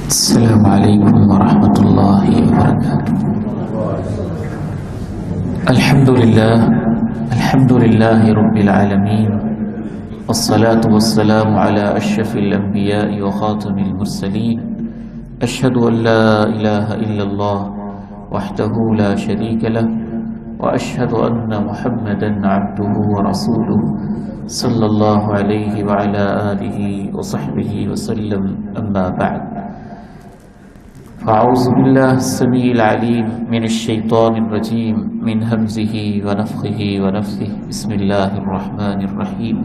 السلام علیکم ورحمۃ اللہ وبرکاتہ۔ الحمد للہ رب العالمین، والصلاة والسلام علی اشرف الانبیاء وخاتم المرسلین، اشہد ان لا الہ الا اللہ وحدہ لا شریک لہ، واشہد ان محمدا عبدہ ورسولہ صلی اللہ علیہ وعلی آلہ وصحبہ وسلم، اما بعد۔ اعوذ باللہ السمیع العلیم من الشیطان الرجیم من ہمزہ ونفخہ ونفثہ، بسم اللہ الرحمن الرحیم۔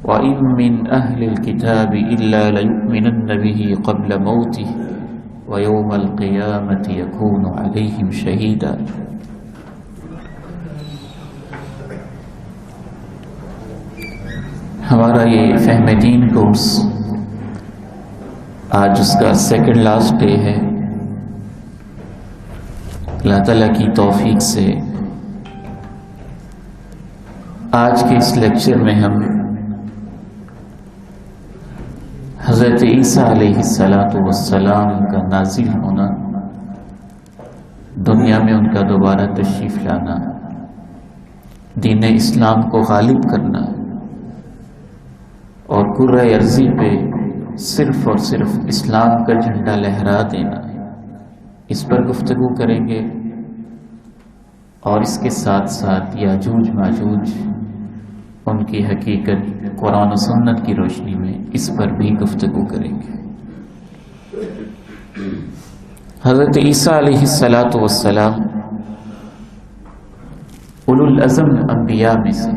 وَإِن مِّنْ أَهْلِ الْكِتَابِ إِلَّا لَيُؤْمِنَنَّ بِهِ قَبْلَ مَوْتِهِ وَيَوْمَ الْقِيَامَةِ يَكُونُ عَلَيْهِمْ شَهِيدًا۔ ہمارا یہ فہم دین کورس آج اس کا سیکنڈ لاسٹ ڈے ہے۔ اللہ تعالیٰ کی توفیق سے آج کے اس لیکچر میں ہم حضرت عیسیٰ علیہ السلام کا نازل ہونا، دنیا میں ان کا دوبارہ تشریف لانا، دین اسلام کو غالب کرنا اور کرۂ ارضی پہ صرف اور صرف اسلام کا جھنڈا لہرا دینا، اس پر گفتگو کریں گے، اور اس کے ساتھ ساتھ یاجوج ماجوج ان کی حقیقت قرآن و سنت کی روشنی میں اس پر بھی گفتگو کریں گے۔ حضرت عیسیٰ علیہ السلام اولو العزم انبیاء میں سے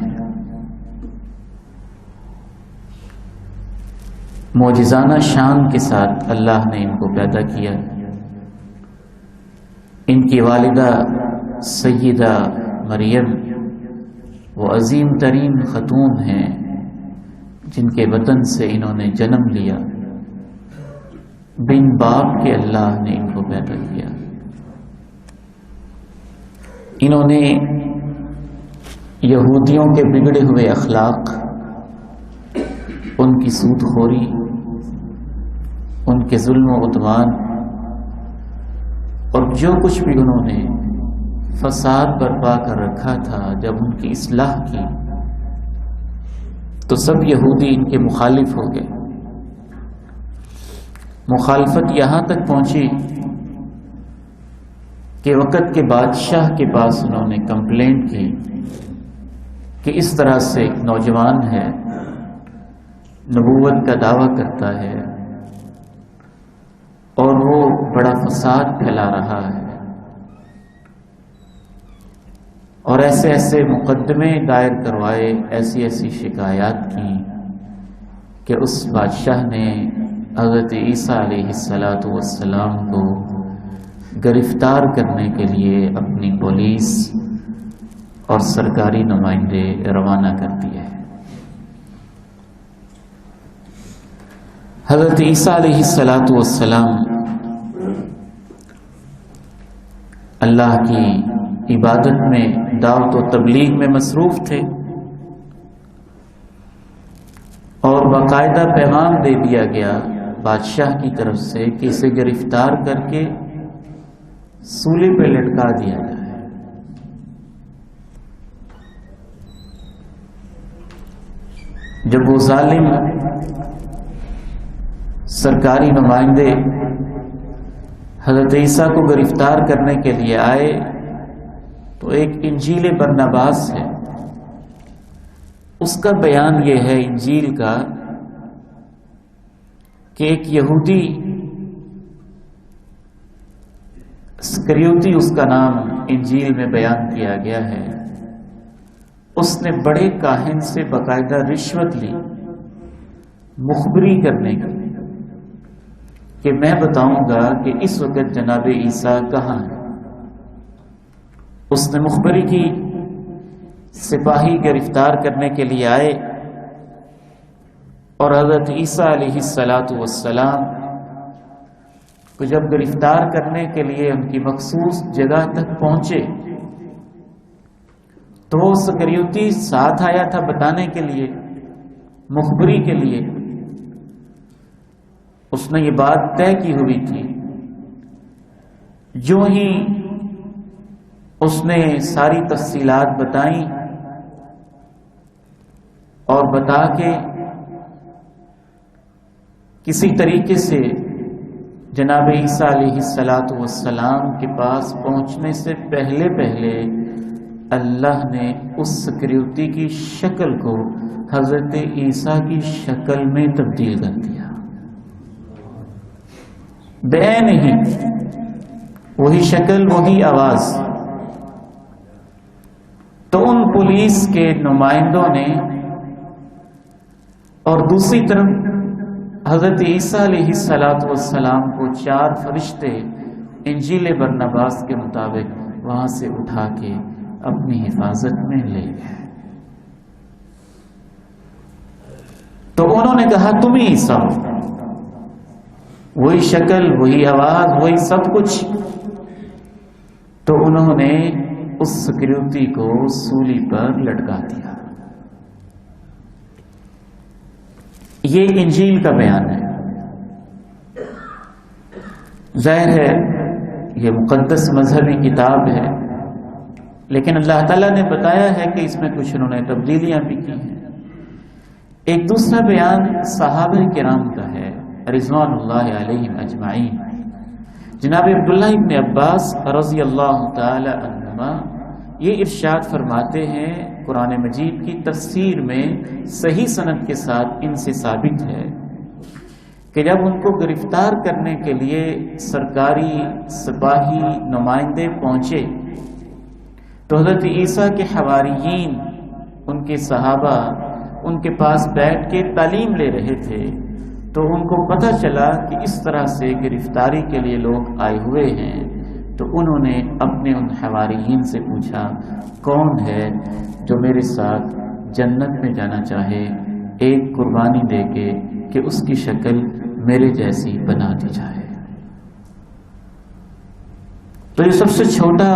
معجزانہ شان کے ساتھ اللہ نے ان کو پیدا کیا۔ ان کی والدہ سیدہ مریم وہ عظیم ترین خاتون ہیں جن کے وطن سے انہوں نے جنم لیا، بن باپ کے اللہ نے ان کو پیدا کیا۔ انہوں نے یہودیوں کے بگڑے ہوئے اخلاق، ان کی سود خوری، ان کے ظلم و عدوان اور جو کچھ بھی انہوں نے فساد برپا کر رکھا تھا، جب ان کی اصلاح کی تو سب یہودی ان کے مخالف ہو گئے۔ مخالفت یہاں تک پہنچی کہ وقت کے بادشاہ کے پاس انہوں نے کمپلینٹ کی کہ اس طرح سے ایک نوجوان ہے، نبوت کا دعویٰ کرتا ہے اور وہ بڑا فساد پھیلا رہا ہے، اور ایسے ایسے مقدمے دائر کروائے، ایسی ایسی شکایات کی کہ اس بادشاہ نے حضرت عیسیٰ علیہ السلام کو گرفتار کرنے کے لیے اپنی پولیس اور سرکاری نمائندے روانہ کر دیے۔ حضرت عیسیٰ علیہ السلام اللہ کی عبادت میں، دعوت و تبلیغ میں مصروف تھے، اور باقاعدہ پیغام دے دیا گیا بادشاہ کی طرف سے کہ اسے گرفتار کر کے سولی پہ لٹکا دیا جائے۔ جب وہ ظالم سرکاری نمائندے حضرت عیسیٰ کو گرفتار کرنے کے لیے آئے تو ایک انجیل برناباس ہے، اس کا بیان یہ ہے انجیل کا کہ ایک یہودی اسکریوتی اس کا نام انجیل میں بیان کیا گیا ہے، اس نے بڑے کاہن سے باقاعدہ رشوت لی مخبری کرنے کی کہ میں بتاؤں گا کہ اس وقت جناب عیسیٰ کہاں ہے۔ اس نے مخبری کی، سپاہی گرفتار کرنے کے لیے آئے اور حضرت عیسیٰ علیہ السلام کو جب گرفتار کرنے کے لیے ان کی مخصوص جگہ تک پہنچے تو وہ سکریوتی ساتھ آیا تھا بتانے کے لیے، مخبری کے لیے۔ اس نے یہ بات طے کی ہوئی تھی، جو ہی اس نے ساری تفصیلات بتائیں اور بتا کے کسی طریقے سے جناب عیسیٰ علیہ السلام کے پاس پہنچنے سے پہلے اللہ نے اس سکیورٹی کی شکل کو حضرت عیسیٰ کی شکل میں تبدیل کر دیا، بعین ہی وہی شکل وہی آواز۔ تو ان پولیس کے نمائندوں نے اور دوسری طرف حضرت عیسیٰ علیہ السلام کو 4 فرشتے انجیل برنباس کے مطابق وہاں سے اٹھا کے اپنی حفاظت میں لے گئے۔ تو انہوں نے کہا تم ہی عیسیٰ ہو، وہی شکل وہی آواز وہی سب کچھ۔ تو انہوں نے اس سکیورٹی کو سولی پر لٹکا دیا۔ یہ انجیل کا بیان ہے۔ ظاہر ہے یہ مقدس مذہبی کتاب ہے، لیکن اللہ تعالیٰ نے بتایا ہے کہ اس میں کچھ انہوں نے تبدیلیاں بھی کی ہیں۔ ایک دوسرا بیان صحابہ کرام کا ہے رضوان اللہ علیہم اجمعین۔ جناب عبداللہ ابن عباس رضی اللہ تعالی عنہما یہ ارشاد فرماتے ہیں، قرآن مجید کی تفسیر میں صحیح سند کے ساتھ ان سے ثابت ہے کہ جب ان کو گرفتار کرنے کے لیے سرکاری سپاہی نمائندے پہنچے تو حضرت عیسیٰ کے حواریین، ان کے صحابہ ان کے پاس بیٹھ کے تعلیم لے رہے تھے، تو ان کو پتہ چلا کہ اس طرح سے گرفتاری کے لیے لوگ آئے ہوئے ہیں۔ تو انہوں نے اپنے ان حواریین سے پوچھا کون ہے جو میرے ساتھ جنت میں جانا چاہے ایک قربانی دے کے کہ اس کی شکل میرے جیسی بنا دی جائے۔ تو یہ سب سے چھوٹا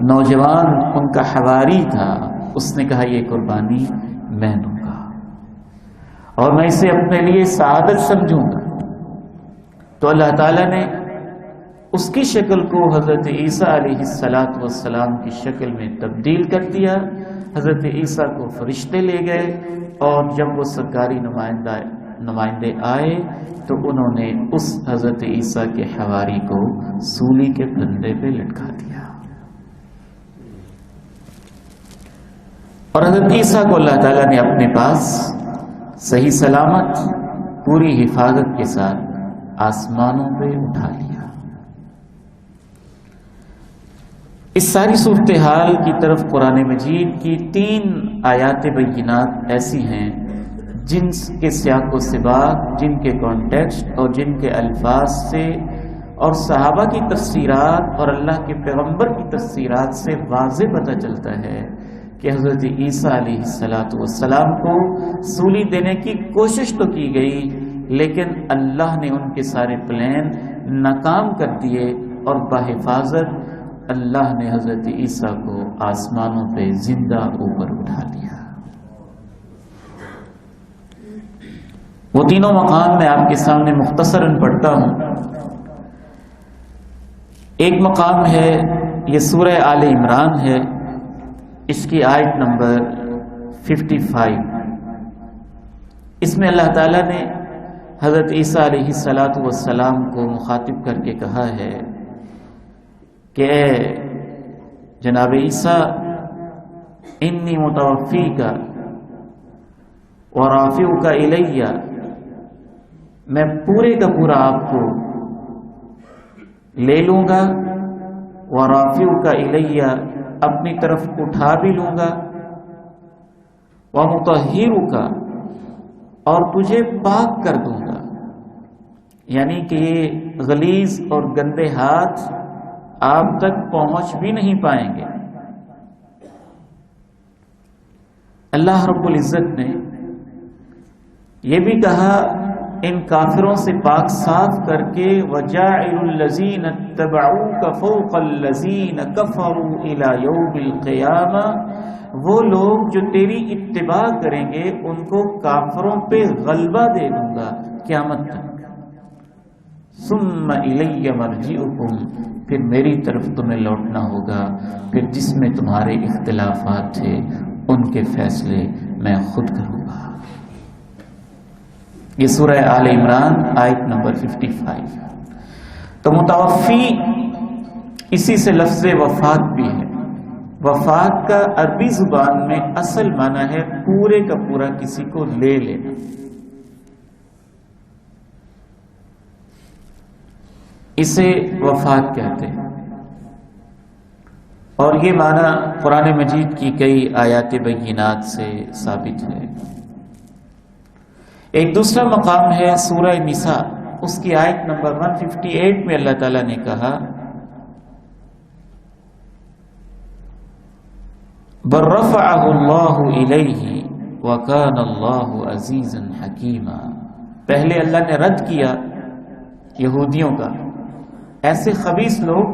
نوجوان ان کا حواری تھا، اس نے کہا یہ قربانی میں دوں گا اور میں اسے اپنے لیے سعادت سمجھوں گا۔ تو اللہ تعالیٰ نے اس کی شکل کو حضرت عیسیٰ علیہ السلام کی شکل میں تبدیل کر دیا۔ حضرت عیسیٰ کو فرشتے لے گئے اور جب وہ سرکاری نمائندے آئے تو انہوں نے اس حضرت عیسیٰ کے حواری کو سولی کے پھندے پہ لٹکا دیا، اور حضرت عیسیٰ کو اللہ تعالیٰ نے اپنے پاس صحیح سلامت پوری حفاظت کے ساتھ آسمانوں پہ اٹھا لیا۔ اس ساری صورتحال کی طرف قرآن مجید کی 3 آیات بینات ایسی ہیں جن کے سیاق و سباق، جن کے کانٹیکسٹ اور جن کے الفاظ سے اور صحابہ کی تفسیرات اور اللہ کے پیغمبر کی تفسیرات سے واضح پتہ چلتا ہے کہ حضرت عیسیٰ علیہ السلام کو سولی دینے کی کوشش تو کی گئی، لیکن اللہ نے ان کے سارے پلان ناکام کر دیے اور بحفاظت اللہ نے حضرت عیسیٰ کو آسمانوں پہ زندہ اوپر اٹھا لیا۔ وہ تینوں مقام میں آپ کے سامنے مختصراً پڑھتا ہوں۔ ایک مقام ہے، یہ سورہ آل عمران ہے، اس کی آیت نمبر 55۔ اس میں اللہ تعالیٰ نے حضرت عیسیٰ علیہ السلام کو مخاطب کر کے کہا ہے کہ اے جناب عیسیٰ انی متوفیک ورافعک الیہ، میں پورے کا پورا آپ کو لے لوں گا، ورافعک الیہ اپنی طرف اٹھا بھی لوں گا، ومطہرک اور تجھے پاک کر دوں گا، یعنی کہ یہ غلیظ اور گندے ہاتھ آپ تک پہنچ بھی نہیں پائیں گے۔ اللہ رب العزت نے یہ بھی کہا ان کافروں سے پاک صاف کر کے وَجَاعِلُ الَّذِينَ اتَّبَعُوكَ فَوْقَ الَّذِينَ كَفَرُوا إِلَى يَوْمِ الْقِيَامَةِ، وہ لوگ جو تیری اتباع کریں گے ان کو کافروں پہ غلبہ دے دوں گا قیامت تک۔ ثم الی مرجعکم، پھر میری طرف تمہیں لوٹنا ہوگا، پھر جس میں تمہارے اختلافات تھے ان کے فیصلے میں خود کروں گا۔ یہ سورہ آل عمران آیت نمبر 55۔ تو متوفی اسی سے لفظ وفات بھی ہے۔ وفات کا عربی زبان میں اصل معنی ہے پورے کا پورا کسی کو لے لینا۔ اسے وفات کہتے ہیں، اور یہ معنی قرآن مجید کی کئی آیات بینات سے ثابت ہے۔ ایک دوسرا مقام ہے سورہ نساء، اس کی آیت نمبر 158 میں اللہ تعالیٰ نے کہا بل رفعہ اللہ الیہ وکان اللہ عزیزا حکیما۔ پہلے اللہ نے رد کیا یہودیوں کا، ایسے خبیث لوگ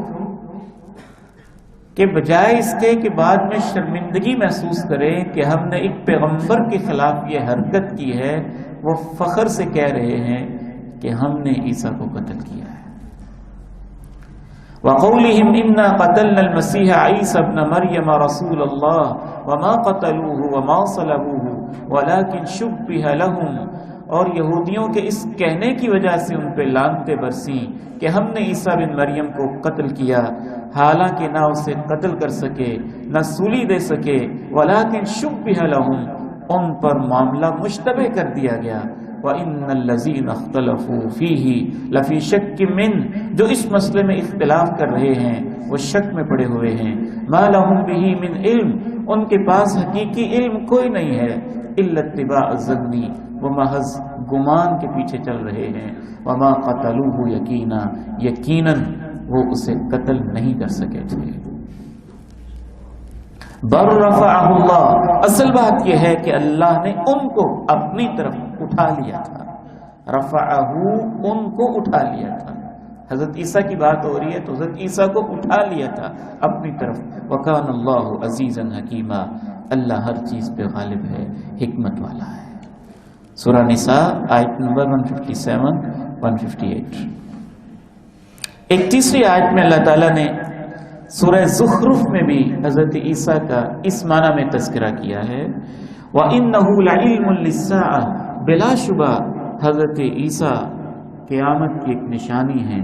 کہ بجائے اس کے کہ بعد میں شرمندگی محسوس کریں کہ ہم نے ایک پیغمبر کے خلاف یہ حرکت کی ہے، وہ فخر سے کہہ رہے ہیں کہ ہم نے عیسیٰ کو قتل کیا ہے۔ وَقَوْلِهِمْ إِنَّا قَتَلْنَا الْمَسِيحَ عِيسَى ابْنَ مَرْيَمَ رَسُولَ اللَّهِ وَمَا قَتَلُوهُ وَمَا صَلَبُوهُ وَلَكِنْ شُبِّهَ لَهُمْ، اور یہودیوں کے اس کہنے کی وجہ سے ان پہ لعنتیں برسیں کہ ہم نے عیسیٰ بن مریم کو قتل کیا، حالانکہ نہ اسے قتل کر سکے نہ سولی دے سکے، وَلَكِنْ شُبِّهَ لَهُمْ، ان پر معاملہ مشتبہ کر دیا گیا۔ وَإِنَّ الَّذِينَ اخْتَلَفُوا فِيهِ لَفِي شَكٍّ مِّنْهُ، جو اس مسئلے میں اختلاف کر رہے ہیں وہ شک میں پڑے ہوئے ہیں۔ مَا لَهُمْ بِهِ مِنْ عِلْم، ان کے پاس حقیقی علم کوئی نہیں ہے، إِلَّا اتِّبَاعَ الظَّنِّ، وہ محض گمان کے پیچھے چل رہے ہیں۔ وَمَا قَتَلُوهُ يَقِينًا، یقیناً وہ اسے قتل نہیں کر سکے تھے۔ بر رفعہ اللہ، اصل بات یہ ہے کہ اللہ نے ان کو اپنی طرف اٹھا لیا تھا۔ رفعہ، ان کو اٹھا لیا تھا۔ حضرت عیسیٰ کی بات ہو رہی ہے تو حضرت عیسیٰ کو اٹھا لیا تھا اپنی طرف۔ وکان اللہ عزیزا حکیما، اللہ ہر چیز پہ غالب ہے، حکمت والا ہے۔ سورہ نساء آیت نمبر 157 158۔ ایک تیسری آیت میں اللہ تعالیٰ نے سورہ زخرف میں بھی حضرت عیسیٰ کا اس معنی میں تذکرہ کیا ہے، وَإِنَّهُ لَعِلْمٌ لِلسَّاعَةِ، بلا شبہ حضرت عیسیٰ قیامت کی ایک نشانی ہے،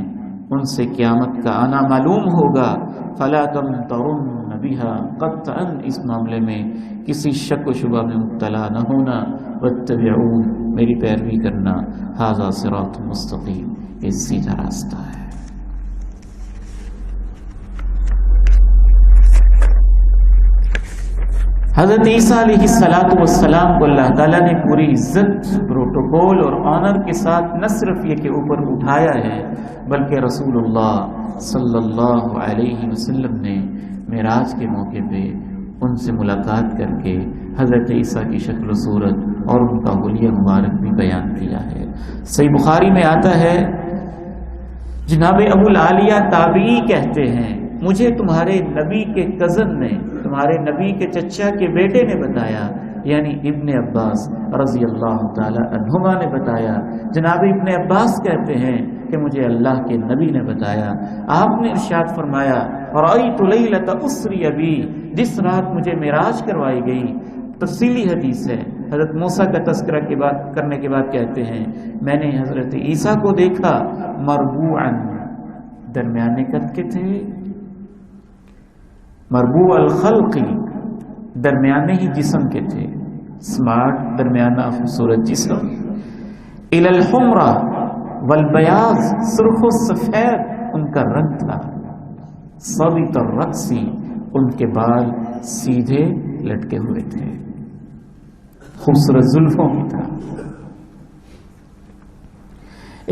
ان سے قیامت کا آنا معلوم ہوگا۔ فَلَا تَمْتَرُنَّ بِهَا، قطعاً اس معاملے میں کسی شک و شبہ میں مبتلا نہ ہونا۔ وَاتَّبِعُونِ، میری پیروی کرنا۔ هَذَا صِرَاطٌ مُسْتَقِيمٌ، یہ سیدھا راستہ ہے۔ حضرت عیسیٰ علیہ السلام کو اللہ تعالیٰ نے پوری عزت، پروٹوکول اور آنر کے ساتھ نہ صرف یہ کہ اوپر اٹھایا ہے، بلکہ رسول اللہ صلی اللہ علیہ وسلم نے معراج کے موقع پہ ان سے ملاقات کر کے حضرت عیسیٰ کی شکل و صورت اور ان کا حلیہ مبارک بھی بیان کیا ہے۔ صحیح بخاری میں آتا ہے، جناب ابو العالیہ تابعی کہتے ہیں، مجھے تمہارے نبی کے کزن نے، تمہارے نبی کے چچا کے بیٹے نے بتایا، یعنی ابن عباس رضی اللہ تعالی عنہما نے بتایا۔ جناب ابن عباس کہتے ہیں کہ مجھے اللہ کے نبی نے بتایا، آپ نے ارشاد فرمایا، رأیت لیلۃ اسری بی، جس رات مجھے معراج کروائی گئی۔ تفصیلی حدیث ہے۔ حضرت موسیٰ کا تذکرہ کرنے کے بعد کہتے ہیں، میں نے حضرت عیسیٰ کو دیکھا، مربوعاً، درمیانے قد کے تھے، مربوع الخلق، درمیانے ہی جسم کے تھے، سمارٹ، درمیانہ خوبصورت جسم، الی الحمرہ والبیاض، سرخ و سفید ان کا رنگ تھا، صبیت الرأس، ان کے بال سیدھے لٹکے ہوئے تھے، خوبصورت زلفوں کی طرح۔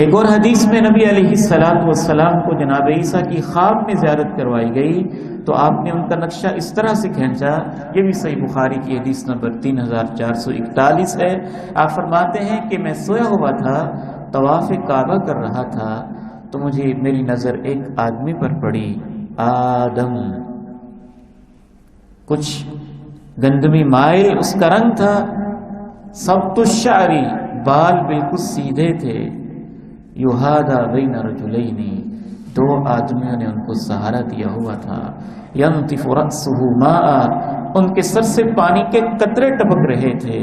ایک اور حدیث میں نبی علیہ السلام کو جناب عیسیٰ کی خواب میں زیارت کروائی گئی تو آپ نے ان کا نقشہ اس طرح سے کھینچا، یہ بھی صحیح بخاری کی حدیث نمبر 3441 ہے۔ آپ فرماتے ہیں کہ میں سویا ہوا تھا، طواف کعبہ کر رہا تھا، تو مجھے میری نظر ایک آدمی پر پڑی، آدم، کچھ گندمی مائل اس کا رنگ تھا، سبط الشعر، بال بالکل سیدھے تھے، یہادا بین رجلین، دو آدمیوں نے ان کو سہارا دیا ہوا تھا، ینطف رأسہ ماء، ان کے سر سے پانی کے قطرے ٹپک رہے تھے،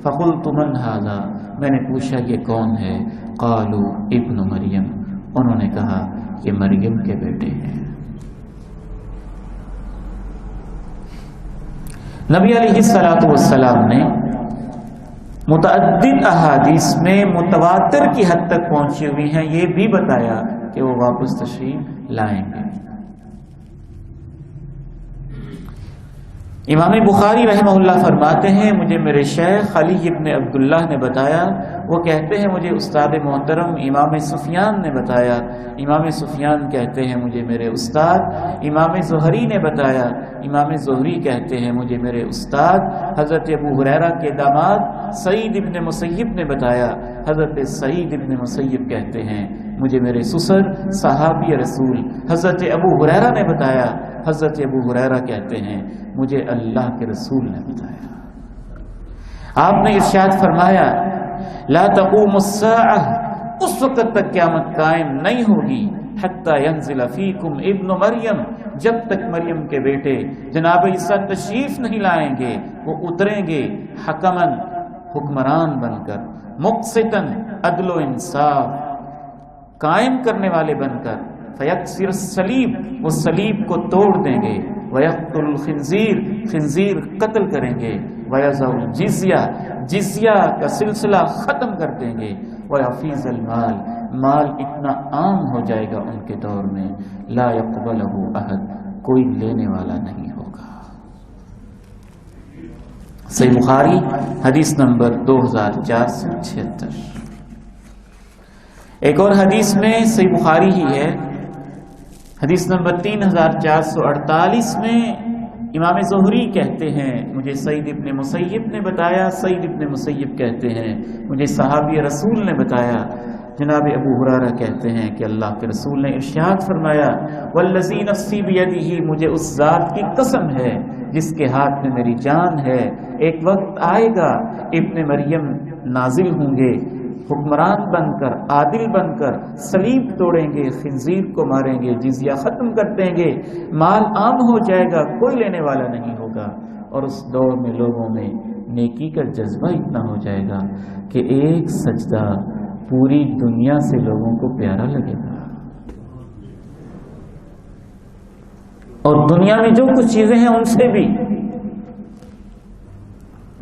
فقلت من ھذا، میں نے پوچھا یہ کون ہے؟ قالوا ابن مریم، انہوں نے کہا یہ مریم کے بیٹے ہیں۔ نبی علیہ السلام نے متعدد احادیث میں متواتر کی حد تک پہنچی ہوئی ہیں یہ بھی بتایا کہ وہ واپس تشریف لائیں گے۔ امام بخاری رحمہ اللہ فرماتے ہیں مجھے میرے شیخ علی ابن عبداللہ نے بتایا، وہ کہتے ہیں مجھے استاد محترم امام سفیان نے بتایا، امام سفیان کہتے ہیں مجھے میرے استاد امام زہری نے بتایا، امام زہری کہتے ہیں مجھے میرے استاد حضرت ابو ہریرہ کے داماد سعید ابن مسیب نے بتایا، حضرت سعید ابن مسیب کہتے ہیں مجھے میرے سسر صحابی رسول حضرت ابو ہریرہ نے بتایا، حضرت ابو ہریرہ کہتے ہیں مجھے اللہ کے رسول نے بتایا۔ آپ نے ارشاد فرمایا لا تقوم الساعہ، اس وقت تک قیامت قائم نہیں ہوگی، حتی ینزل فیکم ابن مریم، جب تک مریم کے بیٹے جناب عیسیٰ تشریف نہیں لائیں گے، وہ اتریں گے حکمن، حکمران بن کر، مقسطن، عدل و انصاف قائم کرنے والے بن کر، فیکسر الصلیب، وہ صلیب کو توڑ دیں گے، ویقتل الخنزیر، خنزیر قتل کریں گے، ویضع الجزیہ، جزیہ کا سلسلہ ختم کر دیں گے، ویفیض المال، مال اتنا عام ہو جائے گا ان کے دور میں، لا یقبلہ احد، کوئی لینے والا نہیں ہوگا۔ صحیح بخاری حدیث نمبر 2476۔ ایک اور حدیث میں صحیح بخاری ہی ہے، حدیث نمبر 3448 میں امام زہری کہتے ہیں مجھے سعید ابن مسیب نے بتایا، سعید ابن مسیب کہتے ہیں مجھے صحابی رسول نے بتایا، جناب ابو ہریرہ کہتے ہیں کہ اللہ کے رسول نے ارشاد فرمایا والذی نفسی بیدہ، مجھے اس ذات کی قسم ہے جس کے ہاتھ میں میری جان ہے، ایک وقت آئے گا ابن مریم نازل ہوں گے، حکمران بن کر، عادل بن کر، صلیب توڑیں گے، خنزیر کو ماریں گے، جزیہ ختم کر دیں گے، مال عام ہو جائے گا، کوئی لینے والا نہیں ہوگا، اور اس دور میں لوگوں میں نیکی کا جذبہ اتنا ہو جائے گا کہ ایک سجدہ پوری دنیا سے لوگوں کو پیارا لگے گا، اور دنیا میں جو کچھ چیزیں ہیں ان سے بھی۔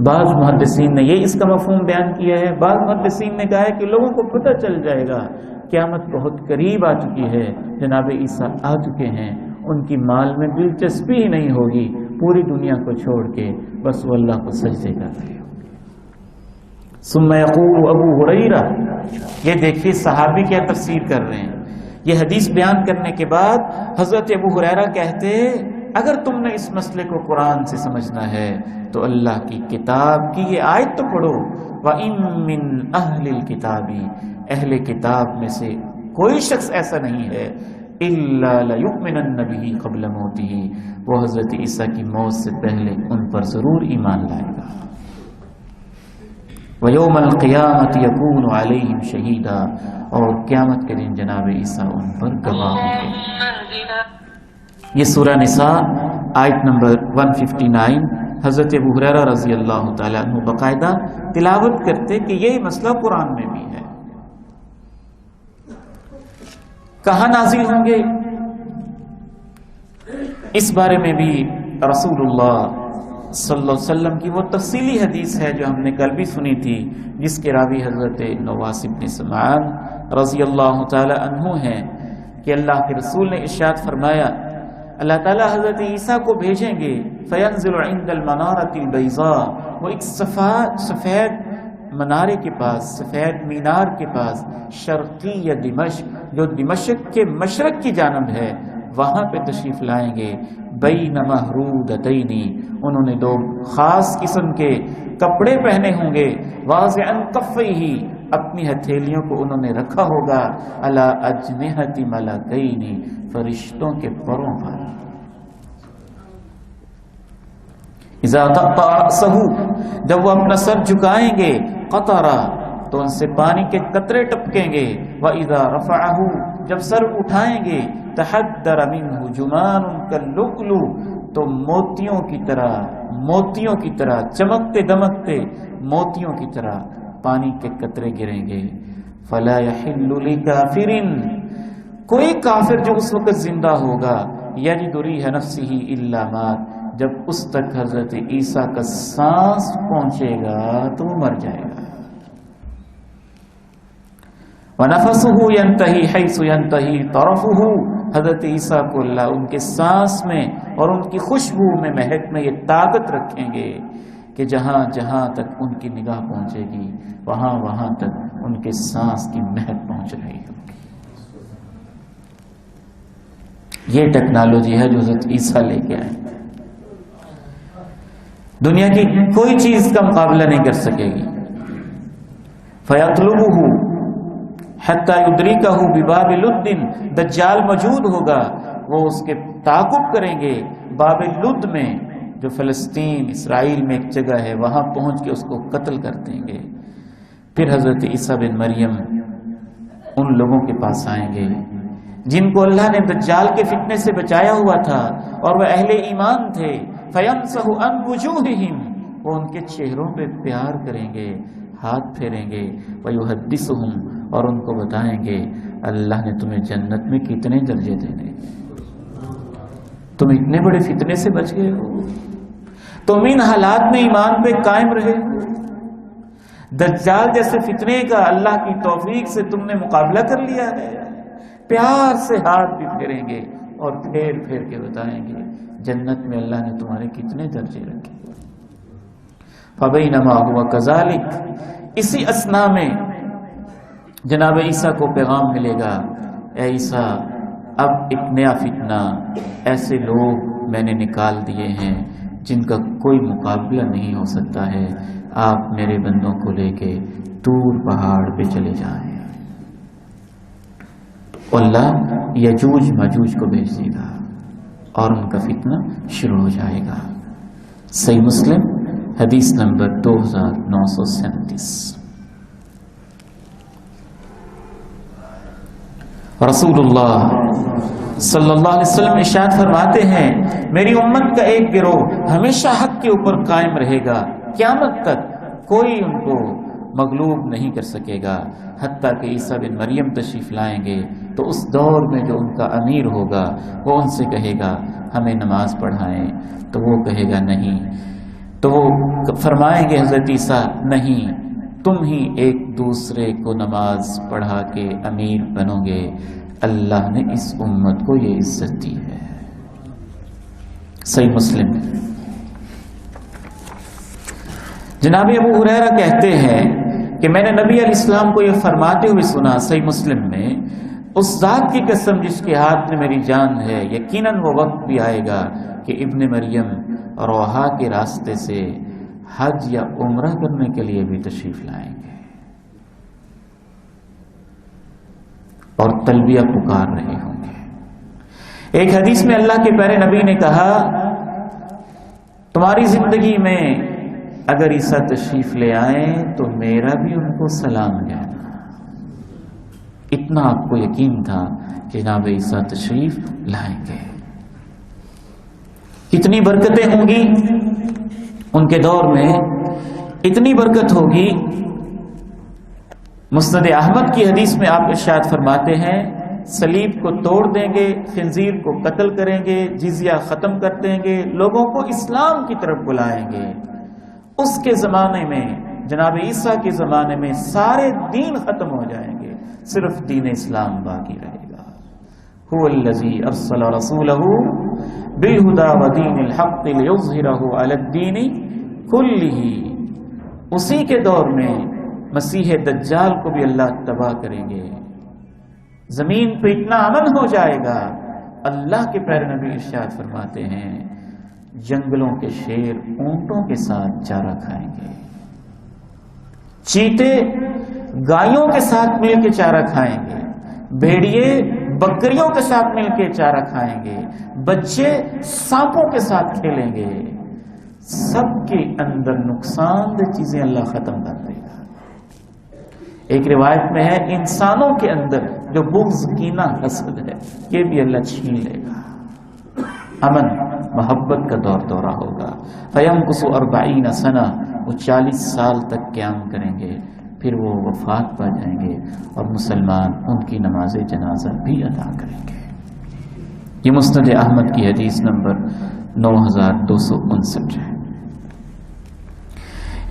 بعض محدثین نے یہ اس کا مفہوم بیان کیا ہے، بعض محدثین نے کہا ہے کہ لوگوں کو پتہ چل جائے گا قیامت بہت قریب آ چکی ہے، جناب عیسیٰ آ چکے ہیں، ان کی مال میں دلچسپی ہی نہیں ہوگی، پوری دنیا کو چھوڑ کے بس وہ اللہ کو سجدے کر رہے ہوں گے۔ ثم یقول ابو ہریرہ، یہ دیکھیے صحابی کیا تفسیر کر رہے ہیں، یہ حدیث بیان کرنے کے بعد حضرت ابو ہریرہ کہتے اگر تم نے اس مسئلے کو قرآن سے سمجھنا ہے تو اللہ کی کتاب کی یہ آیت تو پڑھو، وَإِن مِّنْ أَهْلِ الْكِتَابِ، اہل کتاب میں سے کوئی شخص ایسا نہیں ہے إِلَّا لَيُؤْمِنَنَّ بِهِ قَبْلَ مَوْتِهِ، وہ حضرت عیسیٰ کی موت سے پہلے ان پر ضرور ایمان لائے گا، وَيَوْمَ الْقِيَامَةِ يَكُونُ عَلَيْهِمْ شَهِيدًا، اور قیامت کے دن جناب عیسیٰ ان پر گواہ ہوں گے۔ یہ سورہ نساء آیت نمبر 159 حضرت ابو ہریرہ رضی اللہ تعالیٰ عنہ باقاعدہ تلاوت کرتے کہ یہ مسئلہ قرآن میں بھی ہے۔ کہاں نازل ہوں گے اس بارے میں بھی رسول اللہ صلی اللہ علیہ وسلم کی وہ تفصیلی حدیث ہے جو ہم نے کل بھی سنی تھی، جس کے راوی حضرت نواس بن سمعان رضی اللہ تعالیٰ عنہ ہیں کہ اللہ کے رسول نے ارشاد فرمایا اللہ تعالیٰ حضرت عیسیٰ کو بھیجیں گے، فینزل عند المنارۃ البیضاء، وہ ایک سفید منارے کے پاس، سفید مینار کے پاس، شرقی دمشق، جو دمشق کے مشرق کی جانب ہے، وہاں پہ تشریف لائیں گے، بین محرودتین، انہوں نے دو خاص قسم کے کپڑے پہنے ہوں گے، واضعا کفیہ، اپنی ہتھیلیوں کو انہوں نے رکھا ہوگا، علی اجنحۃ ملکین، فرشتوں کے پروں پر، اذا قطع رأسہ، جب وہ اپنا سر جھکائیں گے، قطرہ، تو ان سے پانی کے قطرے ٹپکیں گے. وَإِذَا رَفَعَهُ جب سر اٹھائیں گے تَحَدَّرَ مِنْهُ جُمَانٌ كَاللُّؤْلُؤِ تو موتیوں کی طرح چمکتے دمکتے موتیوں کی طرح پانی کے قطرے گریں گے. فَلَا يَحِلُّ لِكَافِرٍ کوئی کافر جو اس وقت زندہ ہوگا یجد ریح نفسہ الا مات جب اس تک حضرت عیسیٰ کا سانس پہنچے گا تو وہ مر جائے گا. وَنَفَسُهُ يَنْتَهِي حَيْثُ يَنْتَهِي طَرَفُهُ حضرت عیسیٰ کو اللہ ان کے سانس میں اور ان کی خوشبو میں مہک میں یہ طاقت رکھیں گے کہ جہاں جہاں تک ان کی نگاہ پہنچے گی وہاں تک ان کے سانس کی مہک پہنچ رہی ہوگی. یہ ٹیکنالوجی ہے جو حضرت عیسیٰ لے کے آئے. دنیا کی کوئی چیز کا مقابلہ نہیں کر سکے گی. فَيَطْلُبُهُ حَتَّى يُدْرِكَهُ بِبَابِ لُدٍّ دجال موجود ہوگا وہ اس کے تعاقب کریں گے باب لد میں جو فلسطین اسرائیل میں ایک جگہ ہے وہاں پہنچ کے اس کو قتل کر دیں گے. پھر حضرت عیسیٰ بن مریم ان لوگوں کے پاس آئیں گے جن کو اللہ نے دجال کے فتنے سے بچایا ہوا تھا اور وہ اہل ایمان تھے. فَيَمْسَحُ عَنْ وُجُوهِهِمْ وہ ان کے چہروں پہ پیار کریں گے ہاتھ پھیریں گے. وَيُحَدِّثُهُمْ اور ان کو بتائیں گے اللہ نے تمہیں جنت میں کتنے درجے دینے تم اتنے بڑے فتنے سے بچ گئے ہو تم ان حالات میں ایمان پہ قائم رہے. دجال جیسے فتنے کا اللہ کی توفیق سے تم نے مقابلہ کر لیا ہے. پیار سے ہاتھ بھی پھیریں گے اور پھیر کے بتائیں گے جنت میں اللہ نے تمہارے کتنے درجے رکھے. فَبَيْنَمَا هُوَ كَذَلِكَ اسی اثنا میں جناب عیسیٰ کو پیغام ملے گا اے عیسیٰ اب ایک نیا فتنہ ایسے لوگ میں نے نکال دیے ہیں جن کا کوئی مقابلہ نہیں ہو سکتا ہے. آپ میرے بندوں کو لے کے دور پہاڑ پہ چلے جائیں. اللہ یجوج ماجوج کو بھیج دے گا اور ان کا فتنہ شروع ہو جائے گا. صحیح مسلم حدیث نمبر 2937. رسول اللہ صلی اللہ علیہ وسلم ارشاد فرماتے ہیں میری امت کا ایک گروہ ہمیشہ حق کے اوپر قائم رہے گا قیامت تک کوئی ان کو مغلوب نہیں کر سکے گا حتیٰ کہ عیسیٰ بن مریم تشریف لائیں گے تو اس دور میں جو ان کا امیر ہوگا وہ ان سے کہے گا ہمیں نماز پڑھائیں تو وہ کہے گا نہیں. تو وہ فرمائیں گے حضرت عیسیٰ نہیں تم ہی ایک دوسرے کو نماز پڑھا کے امیر بنو گے. اللہ نے اس امت کو یہ عزت دی ہے. صحیح مسلم. جناب ابو ہریرہ کہتے ہیں کہ میں نے نبی علیہ السلام کو یہ فرماتے ہوئے سنا صحیح مسلم میں اس ذات کی قسم جس کے ہاتھ میں میری جان ہے یقیناً وہ وقت بھی آئے گا کہ ابن مریم روحا کے راستے سے حج یا عمرہ کرنے کے لیے بھی تشریف لائیں گے اور تلبیہ پکار رہے ہوں گے. ایک حدیث میں اللہ کے پیارے نبی نے کہا تمہاری زندگی میں اگر عیسیٰ تشریف لے آئیں تو میرا بھی ان کو سلام کہنا. اتنا آپ کو یقین تھا کہ جناب عیسیٰ تشریف لائیں گے. کتنی برکتیں ہوں گی ان کے دور میں, اتنی برکت ہوگی. مسند احمد کی حدیث میں آپ ارشاد فرماتے ہیں صلیب کو توڑ دیں گے, خنزیر کو قتل کریں گے, جزیہ ختم کر دیں گے, لوگوں کو اسلام کی طرف بلائیں گے. اس کے زمانے میں جناب عیسیٰ کے زمانے میں سارے دین ختم ہو جائیں گے, صرف دین اسلام باقی رہے گا. هو الذی ارسل رسولہ بالہدی ودین الحق لیظہرہ علی الدین کلہ. اسی کے دور میں مسیح دجال کو بھی اللہ تباہ کریں گے. زمین پہ اتنا امن ہو جائے گا. اللہ کے پیارے نبی ارشاد فرماتے ہیں جنگلوں کے شیر اونٹوں کے ساتھ چارہ کھائیں گے, چیتے گایوں کے ساتھ مل کے چارہ کھائیں گے, بھیڑیے بکریوں کے ساتھ مل کے چارہ کھائیں گے, بچے سانپوں کے ساتھ کھیلیں گے. سب کے اندر نقصان دہ چیزیں اللہ ختم کر دے گا. ایک روایت میں ہے انسانوں کے اندر جو بغض کینہ حسد ہے یہ بھی اللہ چھین لے گا. امن محبت کا دورہ ہوگا. فَيَمْكُثُ 40 سنہ، وہ 40 سال تک قیام کریں گے، پھر وہ وفات پا جائیں گے اور مسلمان ان کی نماز جنازہ بھی ادا کریں گے. یہ مسند احمد کی حدیث نمبر 9259 ہے.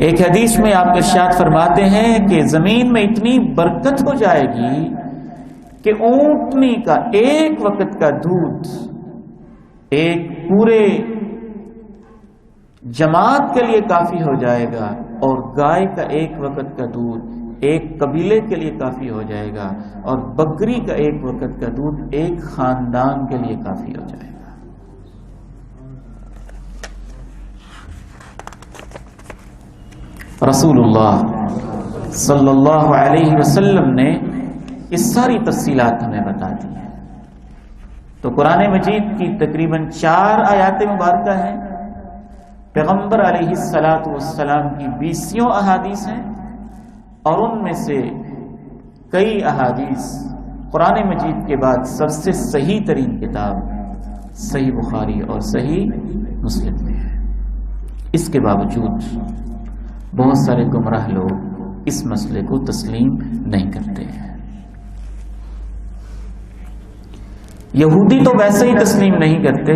ایک حدیث میں آپ ارشاد فرماتے ہیں کہ زمین میں اتنی برکت ہو جائے گی کہ اونٹنی کا ایک وقت کا دودھ ایک پورے جماعت کے لیے کافی ہو جائے گا، اور گائے کا ایک وقت کا دودھ ایک قبیلے کے لیے کافی ہو جائے گا، اور بکری کا ایک وقت کا دودھ ایک خاندان کے لیے کافی ہو جائے گا. رسول اللہ صلی اللہ علیہ وسلم نے اس ساری تفصیلات ہمیں بتا دی ہیں. تو قرآن مجید کی تقریباً 4 آیات مبارکہ ہیں، پیغمبر علیہ السلام کی 20 احادیث ہیں، اور ان میں سے کئی احادیث قرآن مجید کے بعد سب سے صحیح ترین کتاب صحیح بخاری اور صحیح مسلم میں ہے. اس کے باوجود بہت سارے گمراہ لوگ اس مسئلے کو تسلیم نہیں کرتے ہیں. یہودی تو ویسے ہی تسلیم نہیں کرتے،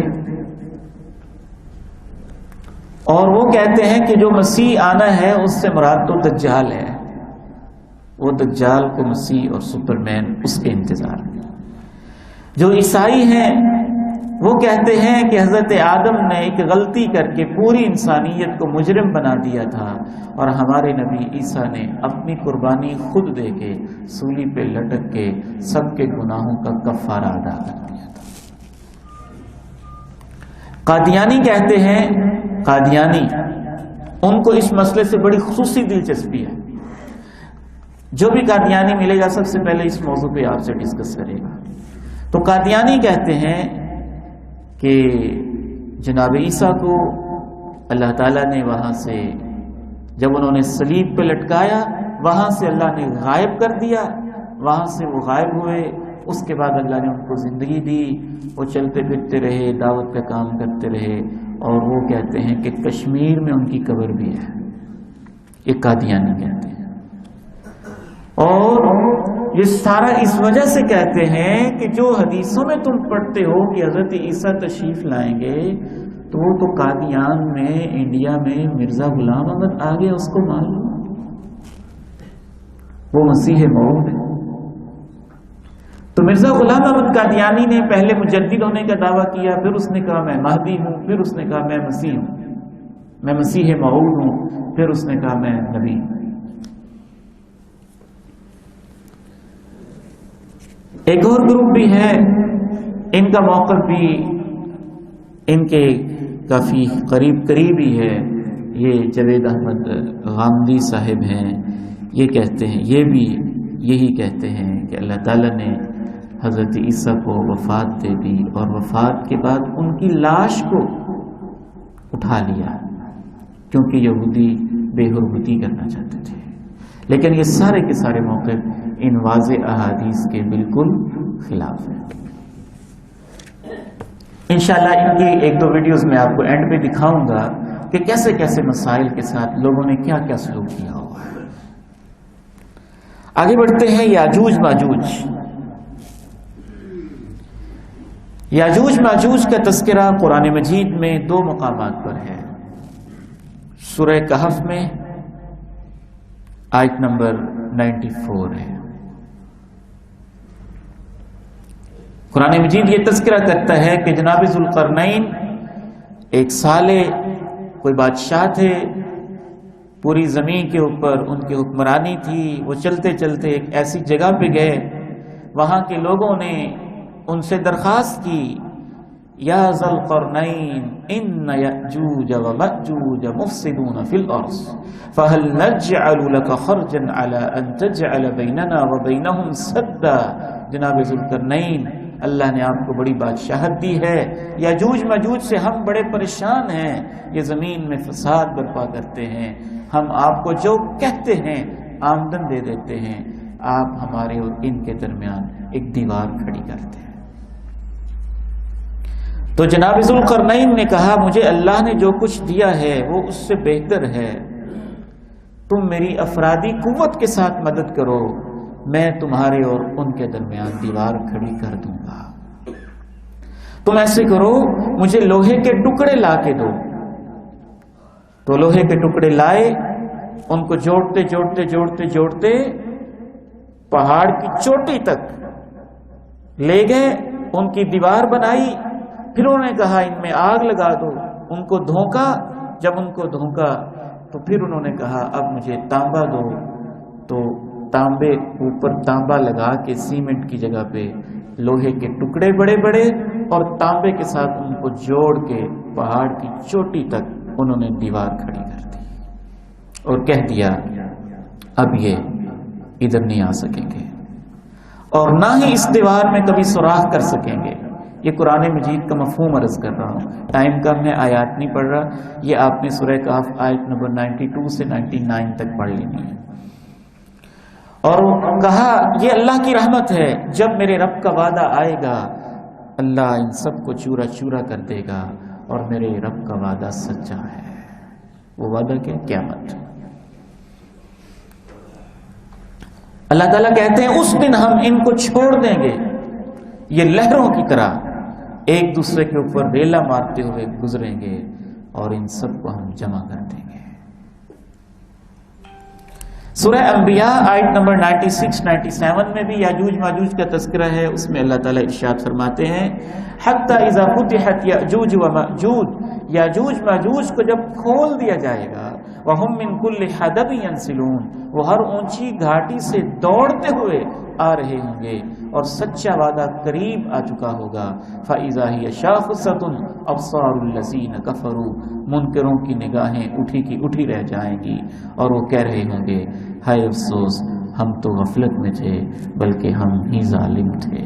اور وہ کہتے ہیں کہ جو مسیح آنا ہے اس سے مراد تو دجال ہے، وہ دجال کو مسیح اور سپرمین اس کے انتظار میں. جو عیسائی ہیں وہ کہتے ہیں کہ حضرت آدم نے ایک غلطی کر کے پوری انسانیت کو مجرم بنا دیا تھا، اور ہمارے نبی عیسیٰ نے اپنی قربانی خود دے کے سولی پہ لٹک کے سب کے گناہوں کا کفارہ ادا کر دیا تھا. قادیانی کہتے ہیں، قادیانی ان کو اس مسئلے سے بڑی خصوصی دلچسپی ہے. جو بھی قادیانی ملے گا سب سے پہلے اس موضوع پہ آپ سے ڈسکس کرے گا. تو قادیانی کہتے ہیں کہ جناب عیسیٰ کو اللہ تعالیٰ نے وہاں سے جب انہوں نے صلیب پہ لٹکایا وہاں سے اللہ نے غائب کر دیا، وہاں سے وہ غائب ہوئے. اس کے بعد اللہ نے ان کو زندگی دی، وہ چلتے پھرتے رہے، دعوت کا کام کرتے رہے، اور وہ کہتے ہیں کہ کشمیر میں ان کی قبر بھی ہے. یہ قادیانی کہتے ہیں. اور یہ سارا اس وجہ سے کہتے ہیں کہ جو حدیثوں میں تم پڑھتے ہو کہ حضرت عیسیٰ تشریف لائیں گے، تو وہ تو قادیان میں انڈیا میں مرزا غلام احمد آگے، اس کو مان لو، وہ مسیح موعود ہے. تو مرزا غلام احمد قادیانی نے پہلے مجدد ہونے کا دعویٰ کیا، پھر اس نے کہا میں مہدی ہوں، پھر اس نے کہا میں مسیح ہوں، میں مسیح موعود ہوں، پھر اس نے کہا میں نبی ہوں. ایک اور گروپ بھی ہے، ان کا موقف بھی ان کے کافی قریبی ہے. یہ جاوید احمد غامدی صاحب ہیں، یہ کہتے ہیں، یہ بھی یہی کہتے ہیں کہ اللہ تعالیٰ نے حضرت عیسیٰ کو وفات دے دی، اور وفات کے بعد ان کی لاش کو اٹھا لیا، کیونکہ یہودی بے حرمتی کرنا چاہتے تھے. لیکن یہ سارے کے سارے موقف ان واضح احادیث کے بالکل خلاف ہیں. انشاءاللہ ان کی 1-2 ویڈیوز میں آپ کو اینڈ پہ دکھاؤں گا کہ کیسے کیسے مسائل کے ساتھ لوگوں نے کیا کیا سلوک کیا ہوا ہے. آگے بڑھتے ہیں. یاجوج ماجوج. یاجوج ماجوج کا تذکرہ قرآن مجید میں 2 مقامات پر ہے. سورہ کہف میں آیت نمبر 94 ہے. قرآن مجید یہ تذکرہ کرتا ہے کہ جناب ذوالقرنین ایک صالح کوئی بادشاہ تھے، پوری زمین کے اوپر ان کی حکمرانی تھی. وہ چلتے چلتے ایک ایسی جگہ پہ گئے، وہاں کے لوگوں نے ان سے درخواست کی، یا ذوالقرنین ان یأجوج ومأجوج مفسدون فی الارض فهل نجعل لك خرجا على ان تجعل بیننا وبینہم سدا. جناب ذوالقرنین، اللہ نے آپ کو بڑی بادشاہت دی ہے، یاجوج ماجوج سے ہم بڑے پریشان ہیں، یہ زمین میں فساد برپا کرتے ہیں، ہم آپ کو جو کہتے ہیں آمدن دے دیتے ہیں، آپ ہمارے اور ان کے درمیان ایک دیوار کھڑی کرتے ہیں۔ تو جناب ذوالقرنین نے کہا مجھے اللہ نے جو کچھ دیا ہے وہ اس سے بہتر ہے، تم میری افرادی قوت کے ساتھ مدد کرو، میں تمہارے اور ان کے درمیان دیوار کھڑی کر دوں گا۔ تم ایسے کرو، مجھے لوہے کے ٹکڑے لا کے دو۔ تو لوہے کے ٹکڑے لائے، ان کو جوڑتے جوڑتے جوڑتے جوڑتے پہاڑ کی چوٹی تک لے گئے، ان کی دیوار بنائی۔ پھر انہوں نے کہا ان میں آگ لگا دو، ان کو دھونکا۔ جب ان کو دھونکا تو پھر انہوں نے کہا اب مجھے تانبا دو۔ تو تانبے اوپر تانبا لگا کے سیمنٹ کی جگہ پہ لوہے کے ٹکڑے بڑے بڑے اور تانبے کے ساتھ ان کو جوڑ کے پہاڑ کی چوٹی تک انہوں نے دیوار کھڑی کر دی اور کہہ دیا اب یہ ادھر نہیں آ سکیں گے اور نہ ہی اس دیوار میں کبھی سوراخ کر سکیں گے۔ یہ قرآن مجید کا مفہوم عرض کر رہا ہوں، ٹائم کم ہے، آیات نہیں پڑھ رہا، یہ آپ نے سورہ کہف آیت نمبر 92 سے 99 تک پڑھ لینی ہے۔ اور کہا یہ اللہ کی رحمت ہے، جب میرے رب کا وعدہ آئے گا اللہ ان سب کو چورا چورا کر دے گا، اور میرے رب کا وعدہ سچا ہے۔ وہ وعدہ کیا؟ قیامت۔ اللہ تعالیٰ کہتے ہیں اس دن ہم ان کو چھوڑ دیں گے، یہ لہروں کی طرح ایک دوسرے کے اوپر ریلا مارتے ہوئے گزریں گے اور ان سب کو ہم جمع کر دیں گے۔ سورہ انبیاء آیت نمبر 96-97 میں بھی یاجوج ماجوج کا تذکرہ ہے، اس میں اللہ تعالیٰ ارشاد فرماتے ہیں حتی اذا فتحت یاجوج و ماجوج، یاجوج ماجوج کو جب کھول دیا جائے گا، وہم من کل حدب ینسلون، وہ ہر اونچی گھاٹی سے دوڑتے ہوئے آ رہے ہوں گے اور سچا وعدہ قریب آ چکا ہوگا۔ فَإِذَا هِيَ شَاخِصَةٌ أَبْصَارُ الَّذِينَ كَفَرُوا، منکروں کی نگاہیں اٹھی کی اٹھی رہ جائیں گی اور وہ کہہ رہے ہوں گے ہائے افسوس، ہم تو غفلت میں تھے بلکہ ہم ہی ظالم تھے۔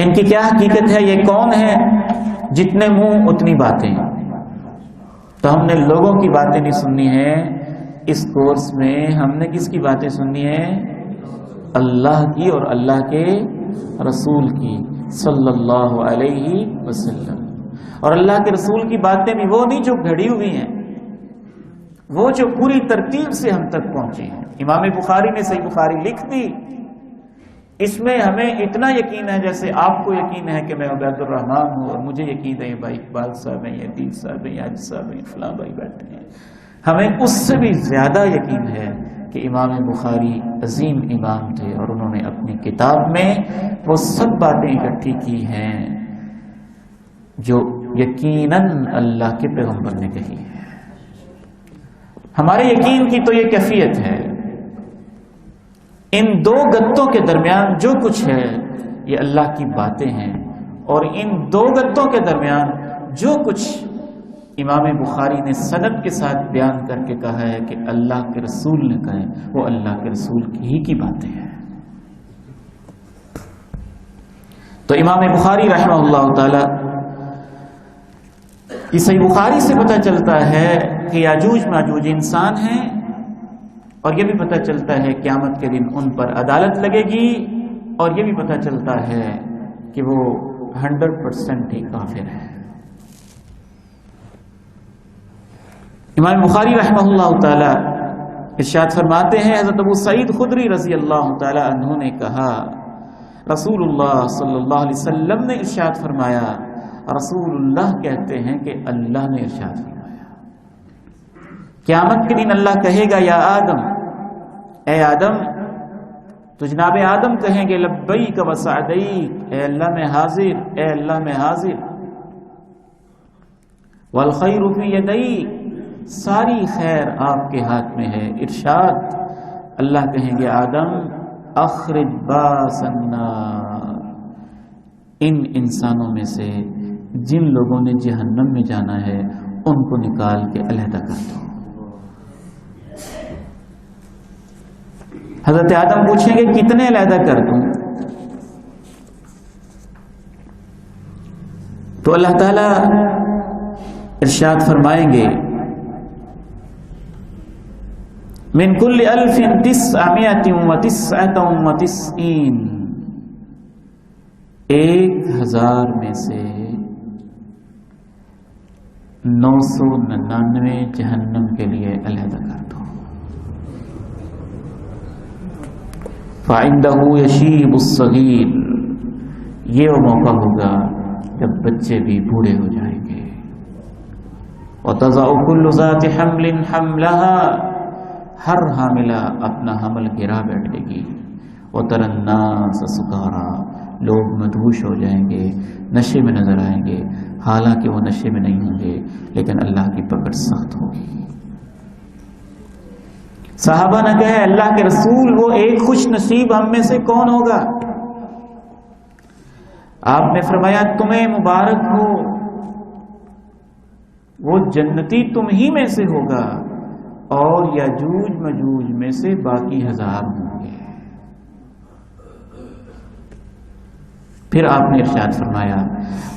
ان کی کیا حقیقت ہے؟ یہ کون ہے؟ جتنے منہ اتنی باتیں۔ تو ہم نے لوگوں کی باتیں نہیں سننی ہے، اس کورس میں ہم نے کس کی باتیں سننی ہے؟ اللہ کی اور اللہ کے رسول کی صلی اللہ علیہ وسلم۔ اور اللہ کے رسول کی باتیں بھی وہ نہیں جو گھڑی ہوئی ہیں، وہ جو پوری ترتیب سے ہم تک پہنچی ہیں۔ امام بخاری نے صحیح بخاری لکھ دی، اس میں ہمیں اتنا یقین ہے جیسے آپ کو یقین ہے کہ میں عبید الرحمان ہوں، اور مجھے یقین ہے بھائی اقبال صاحب ہیں، عدیل صاحب ہیں، عاجز صاحب ہیں، فلاں بھائی بیٹھے ہیں۔ ہمیں اس سے بھی زیادہ یقین ہے کہ امام بخاری عظیم امام تھے اور انہوں نے اپنی کتاب میں وہ سب باتیں اکٹھی کی ہیں جو یقیناً اللہ کے پیغمبر نے کہی ہے۔ ہمارے یقین کی تو یہ کیفیت ہے، ان دو گتوں کے درمیان جو کچھ ہے یہ اللہ کی باتیں ہیں، اور ان دو گتوں کے درمیان جو کچھ امام بخاری نے سند کے ساتھ بیان کر کے کہا ہے کہ اللہ کے رسول نے کہا ہے، وہ اللہ کے رسول ہی کی باتیں ہیں۔ تو امام بخاری رحمہ اللہ تعالی، اس صحیح بخاری سے پتہ چلتا ہے کہ یاجوج ماجوج انسان ہیں، اور یہ بھی پتہ چلتا ہے قیامت کے دن ان پر عدالت لگے گی، اور یہ بھی پتہ چلتا ہے کہ وہ 100% ہی کافر ہے۔ امام بخاری رحمہ اللہ تعالی ارشاد فرماتے ہیں، حضرت ابو سعید خدری رضی اللہ تعالی عنہ نے کہا رسول اللہ صلی اللہ علیہ وسلم نے ارشاد فرمایا، رسول اللہ کہتے ہیں کہ اللہ نے ارشاد فرمایا، قیامت کے دن اللہ کہے گا یا آدم، اے آدم، تو جناب آدم کہیں گے لبیک و سعدیک، اے اللہ میں حاضر، اے اللہ میں حاضر، والخیر فی یدیک، ساری خیر آپ کے ہاتھ میں ہے۔ ارشاد، اللہ کہیں گے آدم اخرج باس النار، ان انسانوں میں سے جن لوگوں نے جہنم میں جانا ہے ان کو نکال کے علیحدہ کر دو۔ حضرت آدم پوچھیں گے کتنے علیحدہ کر دوں؟ تو اللہ تعالی ارشاد فرمائیں گے من کل 1999 1000 میں سے 999 جہنم کے لیے علیحدہ کر دو. فَعِنْدَهُ يَشِيبُ الصَّغِيرُ، یہ وہ موقع ہوگا جب بچے بھی بوڑھے ہو جائیں گے. وَتَضَعُ كُلُّ ذَاتِ حَمْلٍ حَمْلَهَا، ہر حاملہ اپنا حمل گرا بیٹھے گی. وَتَرَى النَّاسَ سُكَارَى، لوگ مدہوش ہو جائیں گے، نشے میں نظر آئیں گے، حالانکہ وہ نشے میں نہیں ہوں گے، لیکن اللہ کی پکڑ سخت ہوگی. صحابہ نے کہا اللہ کے رسول وہ ایک خوش نصیب ہم میں سے کون ہوگا؟ آپ نے فرمایا تمہیں مبارک ہو، وہ جنتی تم ہی میں سے ہوگا اور یاجوج مجوج میں سے باقی 1000 ہوں گے. پھر آپ نے ارشاد فرمایا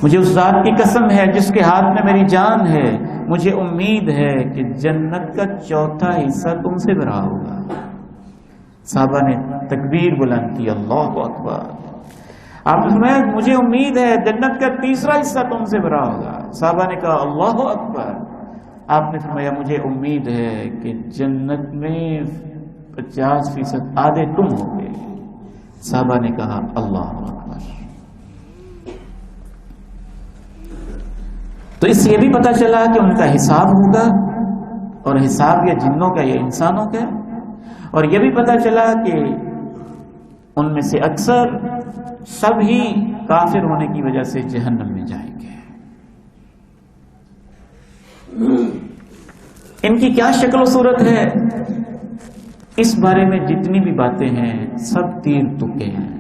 مجھے اس ذات کی قسم ہے جس کے ہاتھ میں میری جان ہے، مجھے امید ہے کہ جنت کا 4تھا حصہ تم سے بھرا ہوگا. صحابہ نے تکبیر بلند کی، اللہ اکبر. آپ نے فرمایا مجھے امید ہے جنت کا 3را حصہ تم سے بھرا ہوگا. صحابہ نے کہا اللہ اکبر. آپ نے فرمایا مجھے امید ہے کہ جنت میں 50% آدھے تم ہو گے. صحابہ نے کہا اللہ اکبر. تو اس سے یہ بھی پتا چلا کہ ان کا حساب ہوگا، اور حساب یا جنوں کا یا انسانوں کا. اور یہ بھی پتا چلا کہ ان میں سے اکثر سب ہی کافر ہونے کی وجہ سے جہنم میں جائیں گے. ان کی کیا شکل و صورت ہے، اس بارے میں جتنی بھی باتیں ہیں سب تیر تکے ہیں.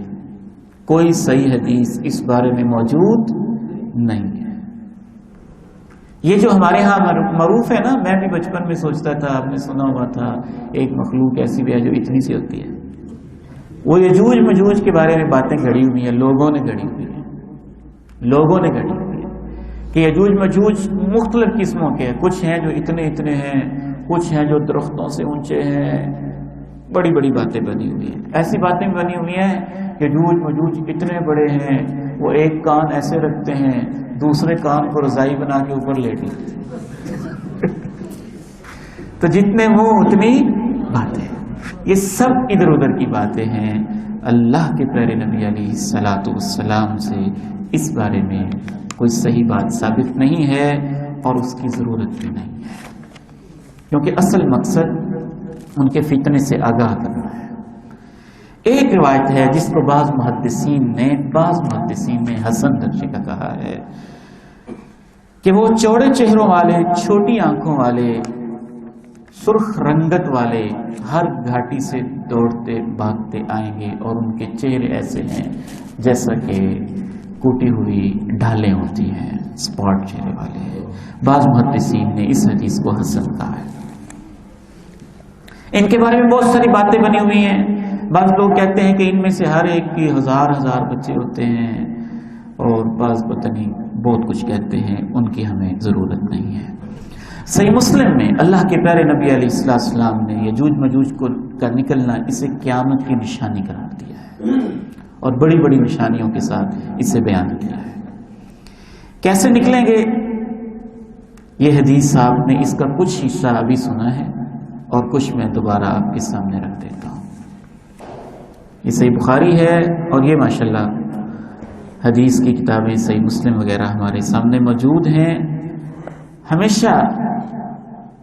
کوئی صحیح حدیث اس بارے میں موجود نہیں ہے. یہ جو ہمارے ہاں معروف ہے نا، میں بھی بچپن میں سوچتا تھا، آپ نے سنا ہوا تھا ایک مخلوق ایسی بھی ہے جو اتنی سی ہوتی ہے. وہ یجوج مجوج کے بارے میں باتیں گھڑی ہوئی ہیں، لوگوں نے گھڑی ہوئی ہیں کہ یجوج مجوج مختلف قسموں کے ہیں. کچھ ہیں جو اتنے ہیں، کچھ ہیں جو درختوں سے اونچے ہیں. بڑی بڑی باتیں بنی ہوئی ہیں. ایسی باتیں بنی ہوئی ہیں کہ یجوج مجوج اتنے بڑے ہیں، وہ ایک کان ایسے رکھتے ہیں، دوسرے کان کو رضائی بنا کے اوپر لیٹ لیتے. تو جتنے ہوں اتنی باتیں. یہ سب ادھر ادھر کی باتیں ہیں. اللہ کے پیارے نبی علیہ الصلوۃ والسلام سے اس بارے میں کوئی صحیح بات ثابت نہیں ہے اور اس کی ضرورت بھی نہیں ہے، کیونکہ اصل مقصد ان کے فتنے سے آگاہ کرنا ہے. ایک روایت ہے جس کو بعض محدثین نے حسن درجے کا کہا ہے کہ وہ چوڑے چہروں والے، چھوٹی آنکھوں والے، سرخ رنگت والے ہر گھاٹی سے دوڑتے بھاگتے آئیں گے، اور ان کے چہرے ایسے ہیں جیسا کہ کوٹی ہوئی ڈھالیں ہوتی ہیں، سپاٹ چہرے والے ہیں. بعض محدثین نے اس حدیث کو حسن کہا ہے. ان کے بارے میں بہت ساری باتیں بنی ہوئی ہیں. بعض لوگ کہتے ہیں کہ ان میں سے ہر ایک کی 1000 بچے ہوتے ہیں، اور بعض پتہ نہیں بہت کچھ کہتے ہیں. ان کی ہمیں ضرورت نہیں ہے. صحیح مسلم میں اللہ کے پیارے نبی علیہ السلام نے یجوج مجوج کا نکلنا اسے قیامت کی نشانی قرار دیا ہے، اور بڑی بڑی نشانیوں کے ساتھ اسے بیان کیا ہے. کیسے نکلیں گے یہ حدیث آپ نے اس کا کچھ حصہ ابھی سنا ہے، اور کچھ میں دوبارہ آپ کے سامنے رکھ دیتا ہوں. یہ صحیح بخاری ہے، اور یہ ماشاءاللہ حدیث کی کتابیں صحیح مسلم وغیرہ ہمارے سامنے موجود ہیں. ہمیشہ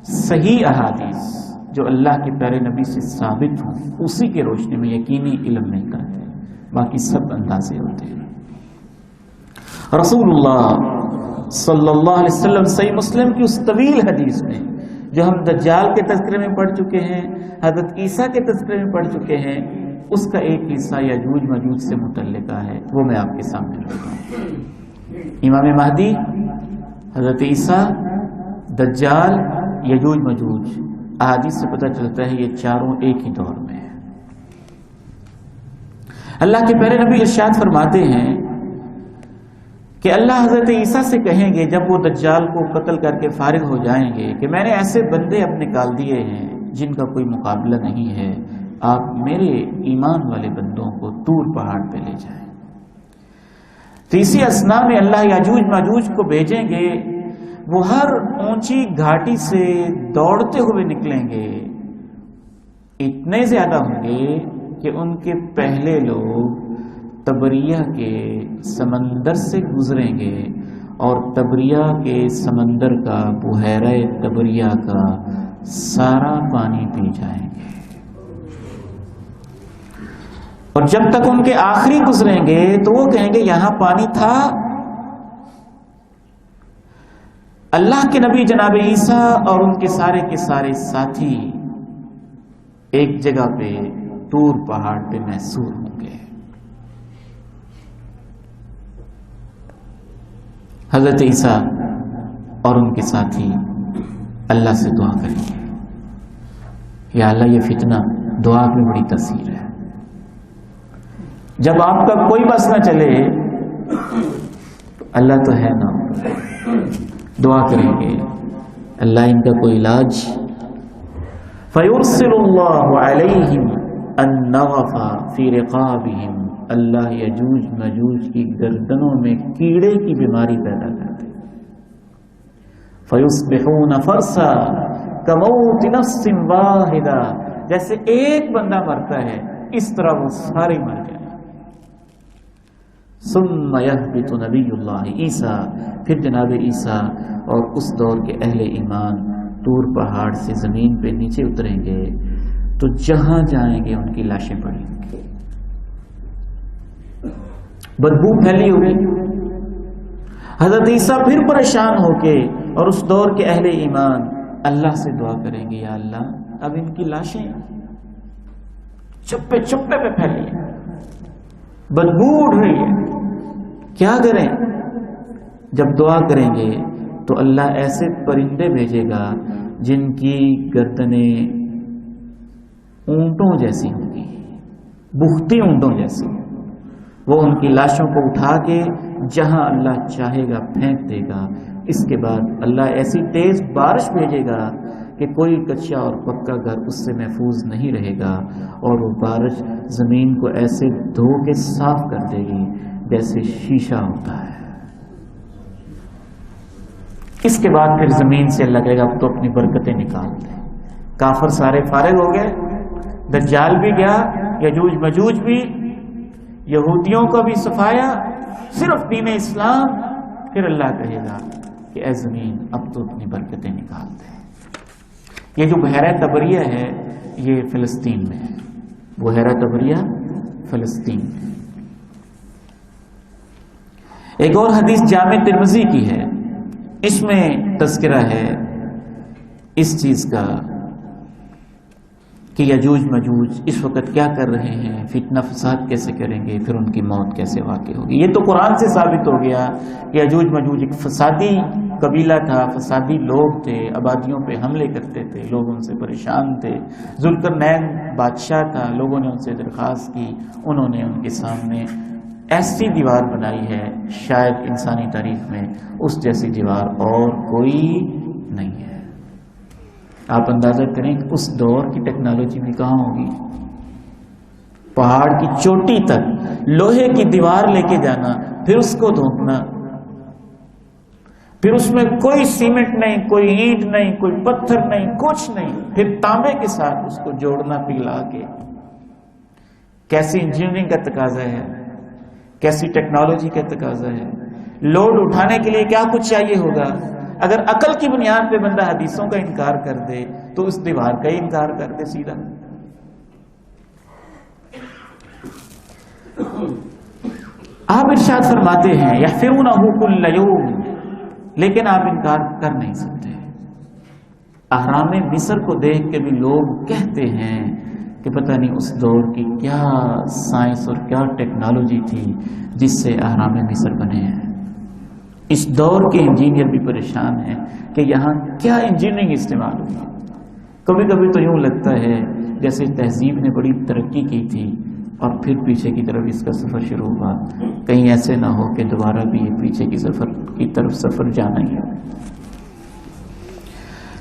صحیح احادیث جو اللہ کے پیارے نبی سے ثابت ہوں اسی کے روشنی میں یقینی علم نہیں کرتے، باقی سب اندازے ہوتے ہیں. رسول اللہ صلی اللہ علیہ وسلم صحیح مسلم کی اس طویل حدیث میں جو ہم دجال کے تذکرے میں پڑھ چکے ہیں، حضرت عیسیٰ کے تذکرے میں پڑھ چکے ہیں، اس کا ایک حصہ یجوج مجوج سے متعلق ہے، وہ میں آپ کے سامنے رکھتا ہوں. امام مہدی، حضرت عیسیٰ، دجال، یجوج مجوج، احادیث سے پتہ چلتا ہے یہ چاروں ایک ہی دور میں ہیں. اللہ کے پیارے نبی ارشاد فرماتے ہیں کہ اللہ حضرت عیسیٰ سے کہیں گے جب وہ دجال کو قتل کر کے فارغ ہو جائیں گے کہ میں نے ایسے بندے اپنے نکال دیے ہیں جن کا کوئی مقابلہ نہیں ہے، آپ میرے ایمان والے بندوں کو طور پہاڑ پہ لے جائیں۔ تو اسی اثنا میں اللہ یاجوج ماجوج کو بھیجیں گے، وہ ہر اونچی گھاٹی سے دوڑتے ہوئے نکلیں گے، اتنے زیادہ ہوں گے کہ ان کے پہلے لوگ تبریہ کے سمندر سے گزریں گے اور تبریہ کے سمندر کا، بحیرہ تبریہ کا سارا پانی پی جائیں گے، اور جب تک ان کے آخری گزریں گے تو وہ کہیں گے یہاں پانی تھا۔ اللہ کے نبی جناب عیسیٰ اور ان کے سارے ساتھی ایک جگہ پہ طور پہاڑ پہ محصور ہوں گے۔ حضرت عیسیٰ اور ان کے ساتھی اللہ سے دعا کریں گے، یا اللہ یہ فتنہ، دعا میں بڑی تاثیر ہے۔ جب آپ کا کوئی بس نہ چلے تو اللہ تو ہے نا، دعا کریں گے اللہ ان کا کوئی علاج۔ فَيُرْسِلُ اللَّهُ عَلَيْهِمْ النَّغَفَ فِي رِقَابِهِمْ، اللہ یجوج مجوج کی گردنوں میں کیڑے کی بیماری پیدا کرتے، فَيُصْبِحُونَ فَرْسًا كَمَوْتِ نَفْسٍ وَاحِدَةٍ، جیسے ایک بندہ مرتا ہے اس طرح وہ سارے مر جائیں۔ ثم يهبط نبی اللہ عیسیٰ، پھر جناب عیسیٰ اور اس دور کے اہل ایمان طور پہاڑ سے زمین پہ نیچے اتریں گے، تو جہاں جائیں گے ان کی لاشیں پڑیں گی، بدبو پھیلی ہو گئی۔ حضرت عیسیٰ پھر پریشان ہو کے اور اس دور کے اہل ایمان اللہ سے دعا کریں گے، یا اللہ اب ان کی لاشیں چپے چپے پہ پھیلی ہیں، بدبو اٹھ رہی ہے، کیا کریں؟ جب دعا کریں گے تو اللہ ایسے پرندے بھیجے گا جن کی گردنیں اونٹوں جیسی ہوں گی، بختی اونٹوں جیسی، وہ ان کی لاشوں کو اٹھا کے جہاں اللہ چاہے گا پھینک دے گا۔ اس کے بعد اللہ ایسی تیز بارش بھیجے گا کہ کوئی کچا اور پکا گھر اس سے محفوظ نہیں رہے گا، اور وہ بارش زمین کو ایسے دھو کے صاف کر دے گی جیسے شیشہ ہوتا ہے۔ اس کے بعد پھر زمین سے اللہ کہے گا اب تو اپنی برکتیں نکال دیں۔ کافر سارے فارغ ہو گئے، دجال بھی گیا، یجوج مجوج بھی، یہودیوں کو بھی صفایا، صرف دین اسلام۔ پھر اللہ کہے گا کہ اے زمین اب تو اپنی برکتیں نکال دیں۔ یہ جو بحیرہ تبریہ ہے یہ فلسطین میں ہے، بحیرہ تبریہ فلسطین میں۔ ایک اور حدیث جامع ترمذی کی ہے، اس میں تذکرہ ہے اس چیز کا کہ یجوج مجوج اس وقت کیا کر رہے ہیں، فتنہ فساد کیسے کریں گے، پھر ان کی موت کیسے واقع ہوگی۔ یہ تو قرآن سے ثابت ہو گیا کہ یجوج مجوج ایک فسادی قبیلہ تھا، فسادی لوگ تھے، آبادیوں پہ حملے کرتے تھے، لوگ ان سے پریشان تھے۔ ذوالقرنین بادشاہ تھا، لوگوں نے ان سے درخواست کی، انہوں نے ان کے سامنے ایسی دیوار بنائی ہے شاید انسانی تاریخ میں اس جیسی دیوار اور کوئی نہیں ہے۔ آپ اندازہ کریں کہ اس دور کی ٹیکنالوجی بھی کہاں ہوگی، پہاڑ کی چوٹی تک لوہے کی دیوار لے کے جانا، پھر اس کو دھوکنا، پھر اس میں کوئی سیمنٹ نہیں، کوئی اینٹ نہیں، کوئی پتھر نہیں، کچھ نہیں، پھر تانبے کے ساتھ اس کو جوڑنا پگھلا کے۔ کیسی انجینئرنگ کا تقاضا ہے، کیسی ٹیکنالوجی کا تقاضا ہے، لوڈ اٹھانے کے لیے کیا کچھ چاہیے ہوگا۔ اگر عقل کی بنیاد پہ بندہ حدیثوں کا انکار کر دے تو اس دیوار کا ہی انکار کر دے سیدھا۔ آپ ارشاد فرماتے ہیں یحفرونہ کل یوم، لیکن آپ انکار کر نہیں سکتے۔ اہرام مصر کو دیکھ کے بھی لوگ کہتے ہیں کہ پتہ نہیں اس دور کی کیا سائنس اور کیا ٹیکنالوجی تھی جس سے اہرام مصر بنے ہیں۔ اس دور کے انجینئر بھی پریشان ہیں کہ یہاں کیا انجینئرنگ استعمال ہوئی۔ کبھی کبھی تو یوں لگتا ہے جیسے تہذیب نے بڑی ترقی کی تھی اور پھر پیچھے کی طرف اس کا سفر شروع ہوا، کہیں ایسے نہ ہو کہ دوبارہ بھی یہ پیچھے کی طرف سفر جانا ہی ہو۔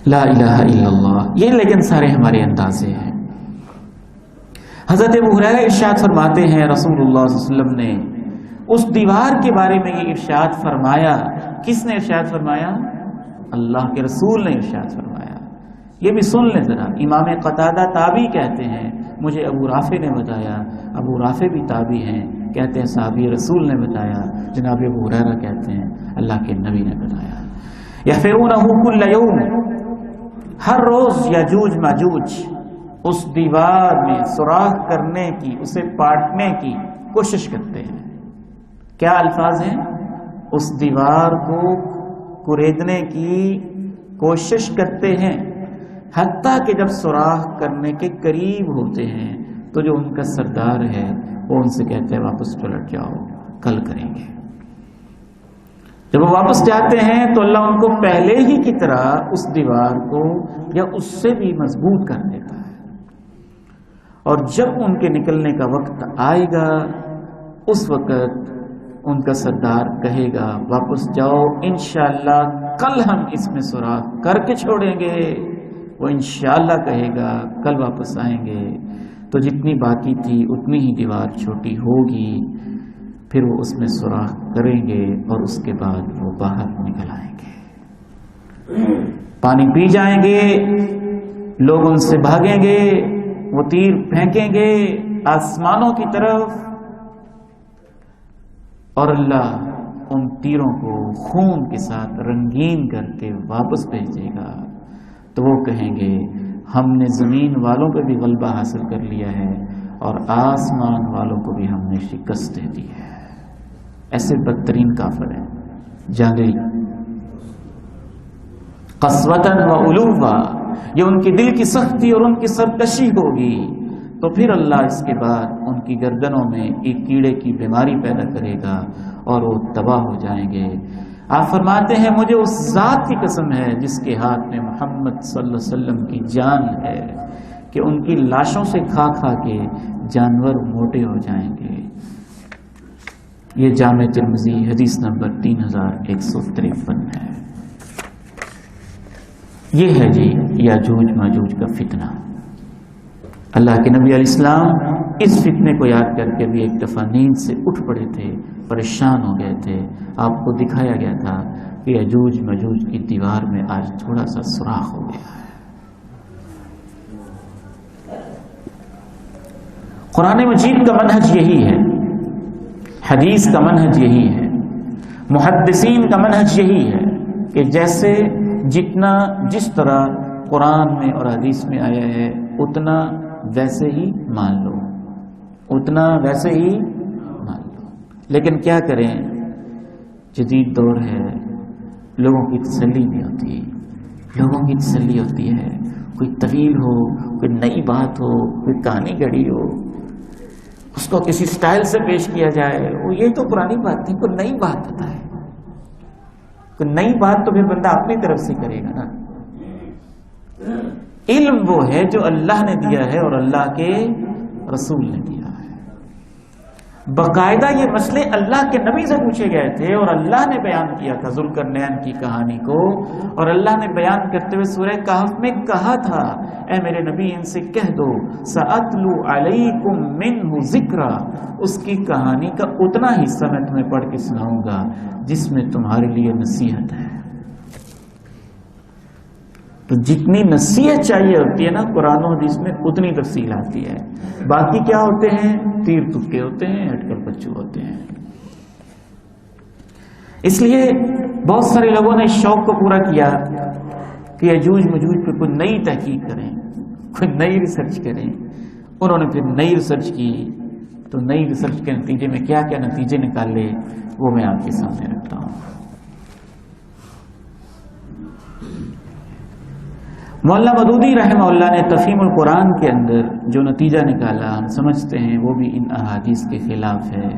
لا الہ الا اللہ. یہ لیکن سارے ہمارے اندازے ہیں. حضرت ابو ہریرہ ارشاد فرماتے ہیں رسول اللہ صلی اللہ علیہ وسلم نے اس دیوار کے بارے میں یہ ارشاد فرمایا. کس نے ارشاد فرمایا؟ اللہ کے رسول نے ارشاد فرمایا. یہ بھی سن لیں ذرا. امام قتادہ تابعی کہتے ہیں مجھے ابو رافع نے بتایا. ابو رافع بھی تابعی ہیں، کہتے ہیں صحابی رسول نے بتایا. جناب ابو ہریرہ کہتے ہیں اللہ کے نبی نے بتایا. یحفرونہ کل یوم، ہر روز یاجوج ماجوج اس دیوار میں سوراخ کرنے کی، اسے پاٹنے کی کوشش کرتے ہیں. کیا الفاظ ہیں؟ اس دیوار کو کریدنے کی کوشش کرتے ہیں، حتیٰ کہ جب سوراخ کرنے کے قریب ہوتے ہیں تو جو ان کا سردار ہے وہ ان سے کہتے ہیں واپس پلٹ جاؤ، کل کریں گے. جب وہ واپس جاتے ہیں تو اللہ ان کو پہلے ہی کی طرح اس دیوار کو یا اس سے بھی مضبوط کر دیتا ہے. اور جب ان کے نکلنے کا وقت آئے گا اس وقت ان کا سردار کہے گا واپس جاؤ، انشاءاللہ کل ہم اس میں سوراخ کر کے چھوڑیں گے. وہ انشاءاللہ کہے گا کل واپس آئیں گے. تو جتنی باقی تھی اتنی ہی دیوار چھوٹی ہوگی، پھر وہ اس میں سوراخ کریں گے اور اس کے بعد وہ باہر نکل آئیں گے، پانی پی جائیں گے، لوگ ان سے بھاگیں گے، وہ تیر پھینکیں گے آسمانوں کی طرف، اور اللہ ان تیروں کو خون کے ساتھ رنگین کر کے واپس بھیجے گا. تو وہ کہیں گے ہم نے زمین والوں پہ بھی غلبہ حاصل کر لیا ہے اور آسمان والوں کو بھی ہم نے شکست دے دی ہے. ایسے بدترین کافر ہیں جانگری قسوتاً و علوا. یہ ان کی دل کی سختی اور ان کی سرکشی ہوگی تو پھر اللہ اس کے بعد ان کی گردنوں میں ایک کیڑے کی بیماری پیدا کرے گا اور وہ تباہ ہو جائیں گے. آپ فرماتے ہیں مجھے اس ذات کی قسم ہے جس کے ہاتھ میں محمد صلی اللہ علیہ وسلم کی جان ہے کہ ان کی لاشوں سے کھا کھا کے جانور موٹے ہو جائیں گے. یہ جامع ترمذی حدیث نمبر 3153 ہے. یہ ہے جی یاجوج ماجوج کا فتنہ. اللہ کے نبی علیہ السلام اس فتنے کو یاد کر کے بھی ایک دفعہ نیند سے اٹھ پڑے تھے، پریشان ہو گئے تھے. آپ کو دکھایا گیا تھا کہ یاجوج ماجوج کی دیوار میں آج تھوڑا سا سوراخ ہو گیا ہے. قرآن مجید کا منہج یہی ہے، حدیث کا منہج یہی ہے، محدثین کا منہج یہی ہے کہ جیسے جتنا جس طرح قرآن میں اور حدیث میں آیا ہے اتنا ویسے ہی مان لو، اتنا ویسے ہی مان لو. لیکن کیا کریں، جدید دور ہے، لوگوں کی تسلی نہیں ہوتی. لوگوں کی تسلی ہوتی ہے کوئی طویل ہو، کوئی نئی بات ہو، کوئی کہانی گڑی ہو، اس کو کسی سٹائل سے پیش کیا جائے. وہ یہ تو پرانی بات نہیں، کوئی نئی بات ہوتا ہے. کوئی نئی بات تو پھر بندہ اپنی طرف سے کرے گا نا. علم وہ ہے جو اللہ نے دیا ہے اور اللہ کے رسول نے دیا ہے. باقاعدہ یہ مسئلے اللہ کے نبی سے پوچھے گئے تھے اور اللہ نے بیان کیا تھا ذوالقرنین کی کہانی کو. اور اللہ نے بیان کرتے ہوئے سورہ کہف میں کہا تھا اے میرے نبی ان سے کہہ دو سأتلو علیکم منہ ذکرا، اس کی کہانی کا اتنا حصہ میں تمہیں پڑھ کے سناؤں گا جس میں تمہارے لیے نصیحت ہے. تو جتنی نصیحت چاہیے ہوتی ہے نا قرآن و حدیث میں اتنی تفصیل آتی ہے. باقی کیا ہوتے ہیں؟ تیر تکے ہوتے ہیں، اٹکل بچو ہوتے ہیں. اس لیے بہت سارے لوگوں نے شوق کو پورا کیا کہ یجوج مجوج پہ کوئی نئی تحقیق کریں، کوئی نئی ریسرچ کریں. انہوں نے پھر نئی ریسرچ کی تو نئی ریسرچ کے نتیجے میں کیا کیا نتیجے نکالے وہ میں آپ کے سامنے رکھتا ہوں. مولانا مودودی رحمہ اللہ نے تفہیم القرآن کے اندر جو نتیجہ نکالا ہم سمجھتے ہیں وہ بھی ان احادیث کے خلاف ہے.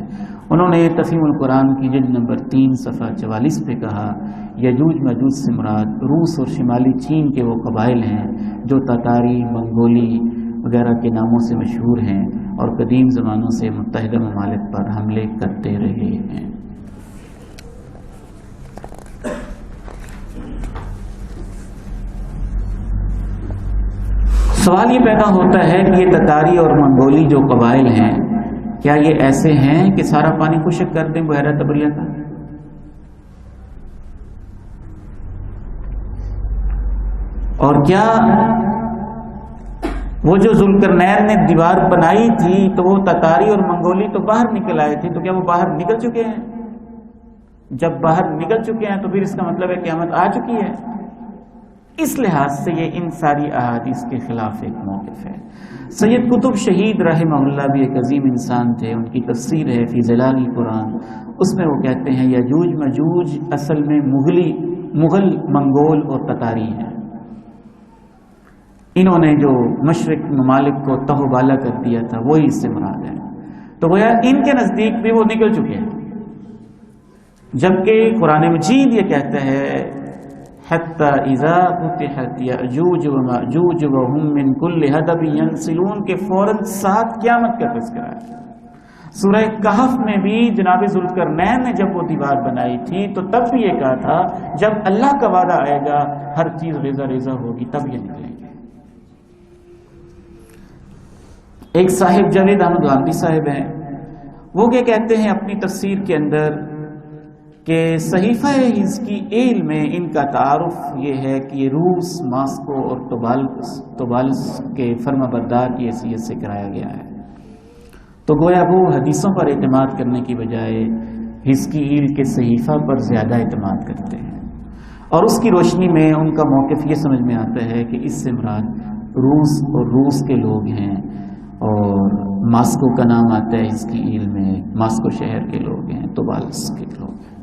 انہوں نے تفہیم القرآن کی جلد نمبر 3 صفحہ 44 پہ کہا یجوج ماجوج سے مراد روس اور شمالی چین کے وہ قبائل ہیں جو تاتاری، منگولی وغیرہ کے ناموں سے مشہور ہیں اور قدیم زمانوں سے متحدہ ممالک پر حملے کرتے رہے ہیں. سوال یہ پیدا ہوتا ہے کہ یہ تتاری اور منگولی جو قبائل ہیں، کیا یہ ایسے ہیں کہ سارا پانی خشک کر دیں بحیرہ طبریہ کا؟ اور کیا وہ جو ذوالقرنین نے دیوار بنائی تھی تو وہ تتاری اور منگولی تو باہر نکل آئے تھے، تو کیا وہ باہر نکل چکے ہیں؟ جب باہر نکل چکے ہیں تو پھر اس کا مطلب ہے قیامت آ چکی ہے۔ اس لحاظ سے یہ ان ساری احادیث کے خلاف ایک موقف ہے۔ سید قطب شہید رحمہ اللہ بھی ایک عظیم انسان تھے، ان کی تفسیر ہے فی ظلال القرآن، اس میں وہ کہتے ہیں یجوج مجوج اصل میں مغل منگول اور تتاری ہیں، انہوں نے جو مشرق ممالک کو تہو بالا کر دیا تھا وہی اس سے مراد ہے۔ تو گویا ان کے نزدیک بھی وہ نکل چکے ہیں، جبکہ قرآن مجید یہ کہتا ہے حتی اذا فتحت یأجوج ومأجوج وهم من کل حدب ینسلون کے فوراً ساتھ قیامت کا تذکرہ ہے۔ سورہ کہف میں بھی جناب ذوالقرنین نے جب وہ دیوار بنائی تھی تو تب بھی یہ کہا تھا جب اللہ کا وعدہ آئے گا ہر چیز ریزہ ریزہ ہوگی تب یہ نکلیں گے۔ ایک صاحب جاوید احمد گاندھی صاحب ہیں، وہ کیا کہتے ہیں اپنی تفسیر کے اندر کہ صحیفہ حزقیل میں ان کا تعارف یہ ہے کہ یہ روس، ماسکو اور طوبالس کے فرما بردار کی حیثیت سے کرایا گیا ہے۔ تو گویا وہ حدیثوں پر اعتماد کرنے کی بجائے حزقیل کے صحیفہ پر زیادہ اعتماد کرتے ہیں، اور اس کی روشنی میں ان کا موقف یہ سمجھ میں آتا ہے کہ اس سے مراد روس اور روس کے لوگ ہیں، اور ماسکو کا نام آتا ہے حزقیل میں، ماسکو شہر کے لوگ ہیں، طوبالس کے لوگ ہیں۔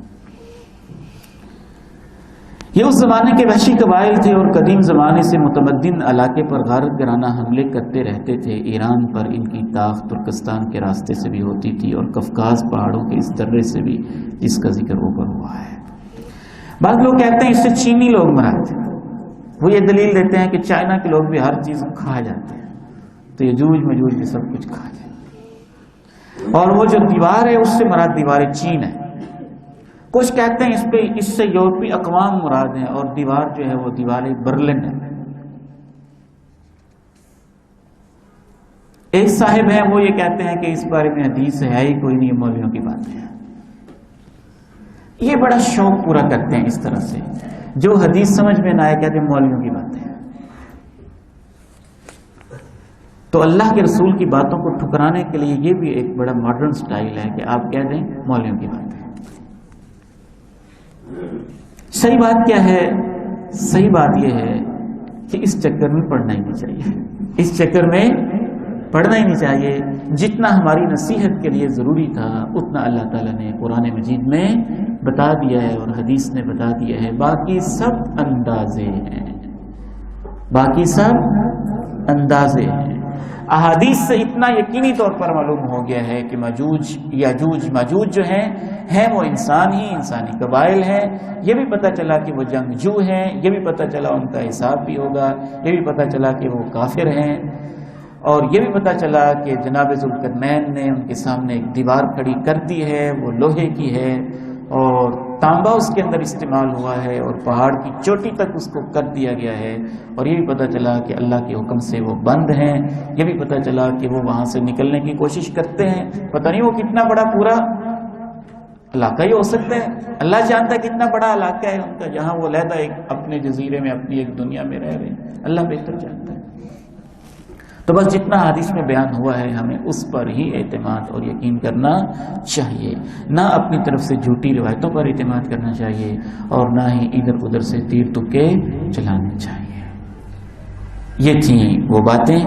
یہ اس زمانے کے وحشی قبائل تھے اور قدیم زمانے سے متمدن علاقے پر غارت گرانہ حملے کرتے رہتے تھے۔ ایران پر ان کی طاقت ترکستان کے راستے سے بھی ہوتی تھی اور کفکاز پہاڑوں کے اس درے سے بھی جس کا ذکر اوپر ہوا ہے۔ بعض لوگ کہتے ہیں اس سے چینی لوگ مراد ہیں، وہ یہ دلیل دیتے ہیں کہ چائنا کے لوگ بھی ہر چیز کھا جاتے ہیں، تو یجوج مجوج بھی سب کچھ کھا جائے، اور وہ جو دیوار ہے اس سے مراد دیوار چین ہے۔ کچھ کہتے ہیں اس سے یورپی اقوام مراد ہیں، اور دیوار جو ہے وہ دیوار برلن ہے۔ ایک صاحب ہیں وہ یہ کہتے ہیں کہ اس بارے میں حدیث ہے ہی کوئی نہیں، مولویوں کی باتیں ہیں۔ یہ بڑا شوق پورا کرتے ہیں اس طرح سے، جو حدیث سمجھ میں نہ آئے کہتے ہیں مولویوں کی باتیں ہیں۔ تو اللہ کے رسول کی باتوں کو ٹھکرانے کے لیے یہ بھی ایک بڑا ماڈرن سٹائل ہے کہ آپ کہہ دیں مولویوں کی باتیں۔ صحیح بات کیا ہے؟ صحیح بات یہ ہے کہ اس چکر میں پڑھنا ہی نہیں چاہیے، اس چکر میں پڑھنا ہی نہیں چاہیے۔ جتنا ہماری نصیحت کے لیے ضروری تھا اتنا اللہ تعالیٰ نے قرآن مجید میں بتا دیا ہے اور حدیث نے بتا دیا ہے، باقی سب اندازے ہیں، باقی سب اندازے ہیں۔ احادیث سے اتنا یقینی طور پر معلوم ہو گیا ہے کہ یاجوج ماجوج جو ہیں وہ انسان ہی، انسانی قبائل ہیں۔ یہ بھی پتہ چلا کہ وہ جنگجو ہیں، یہ بھی پتہ چلا ان کا حساب بھی ہوگا، یہ بھی پتہ چلا کہ وہ کافر ہیں، اور یہ بھی پتہ چلا کہ جناب ذوالقرنین نے ان کے سامنے ایک دیوار کھڑی کر دی ہے، وہ لوہے کی ہے اور تانبا اس کے اندر استعمال ہوا ہے اور پہاڑ کی چوٹی تک اس کو کر دیا گیا ہے، اور یہ بھی پتہ چلا کہ اللہ کے حکم سے وہ بند ہیں، یہ بھی پتہ چلا کہ وہ وہاں سے نکلنے کی کوشش کرتے ہیں۔ پتہ نہیں وہ کتنا بڑا پورا علاقہ ہی ہو سکتا ہے، اللہ جانتا ہے کتنا بڑا علاقہ ہے ان کا، جہاں وہ علیحدہ ایک اپنے جزیرے میں اپنی ایک دنیا میں رہ رہے ہیں، اللہ بہتر جانتا ہے۔ تو بس جتنا حدیث میں بیان ہوا ہے ہمیں اس پر ہی اعتماد اور یقین کرنا چاہیے، نہ اپنی طرف سے جھوٹی روایتوں پر اعتماد کرنا چاہیے اور نہ ہی ادھر ادھر سے تیر تکے چلانے چاہیے۔ یہ تھیں وہ باتیں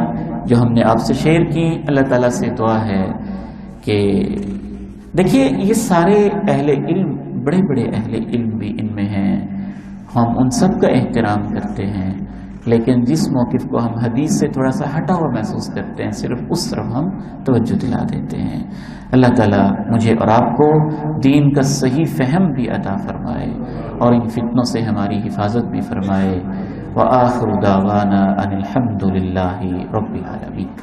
جو ہم نے آپ سے شیئر کی۔ اللہ تعالیٰ سے دعا ہے کہ دیکھیے یہ سارے اہل علم، بڑے بڑے اہل علم بھی ان میں ہیں، ہم ان سب کا احترام کرتے ہیں، لیکن جس موقف کو ہم حدیث سے تھوڑا سا ہٹا ہوا محسوس کرتے ہیں صرف اس طرف ہم توجہ دلا دیتے ہیں۔ اللہ تعالیٰ مجھے اور آپ کو دین کا صحیح فہم بھی عطا فرمائے اور ان فتنوں سے ہماری حفاظت بھی فرمائے۔ وآخر دعوانا ان الحمد للہ رب العالمین۔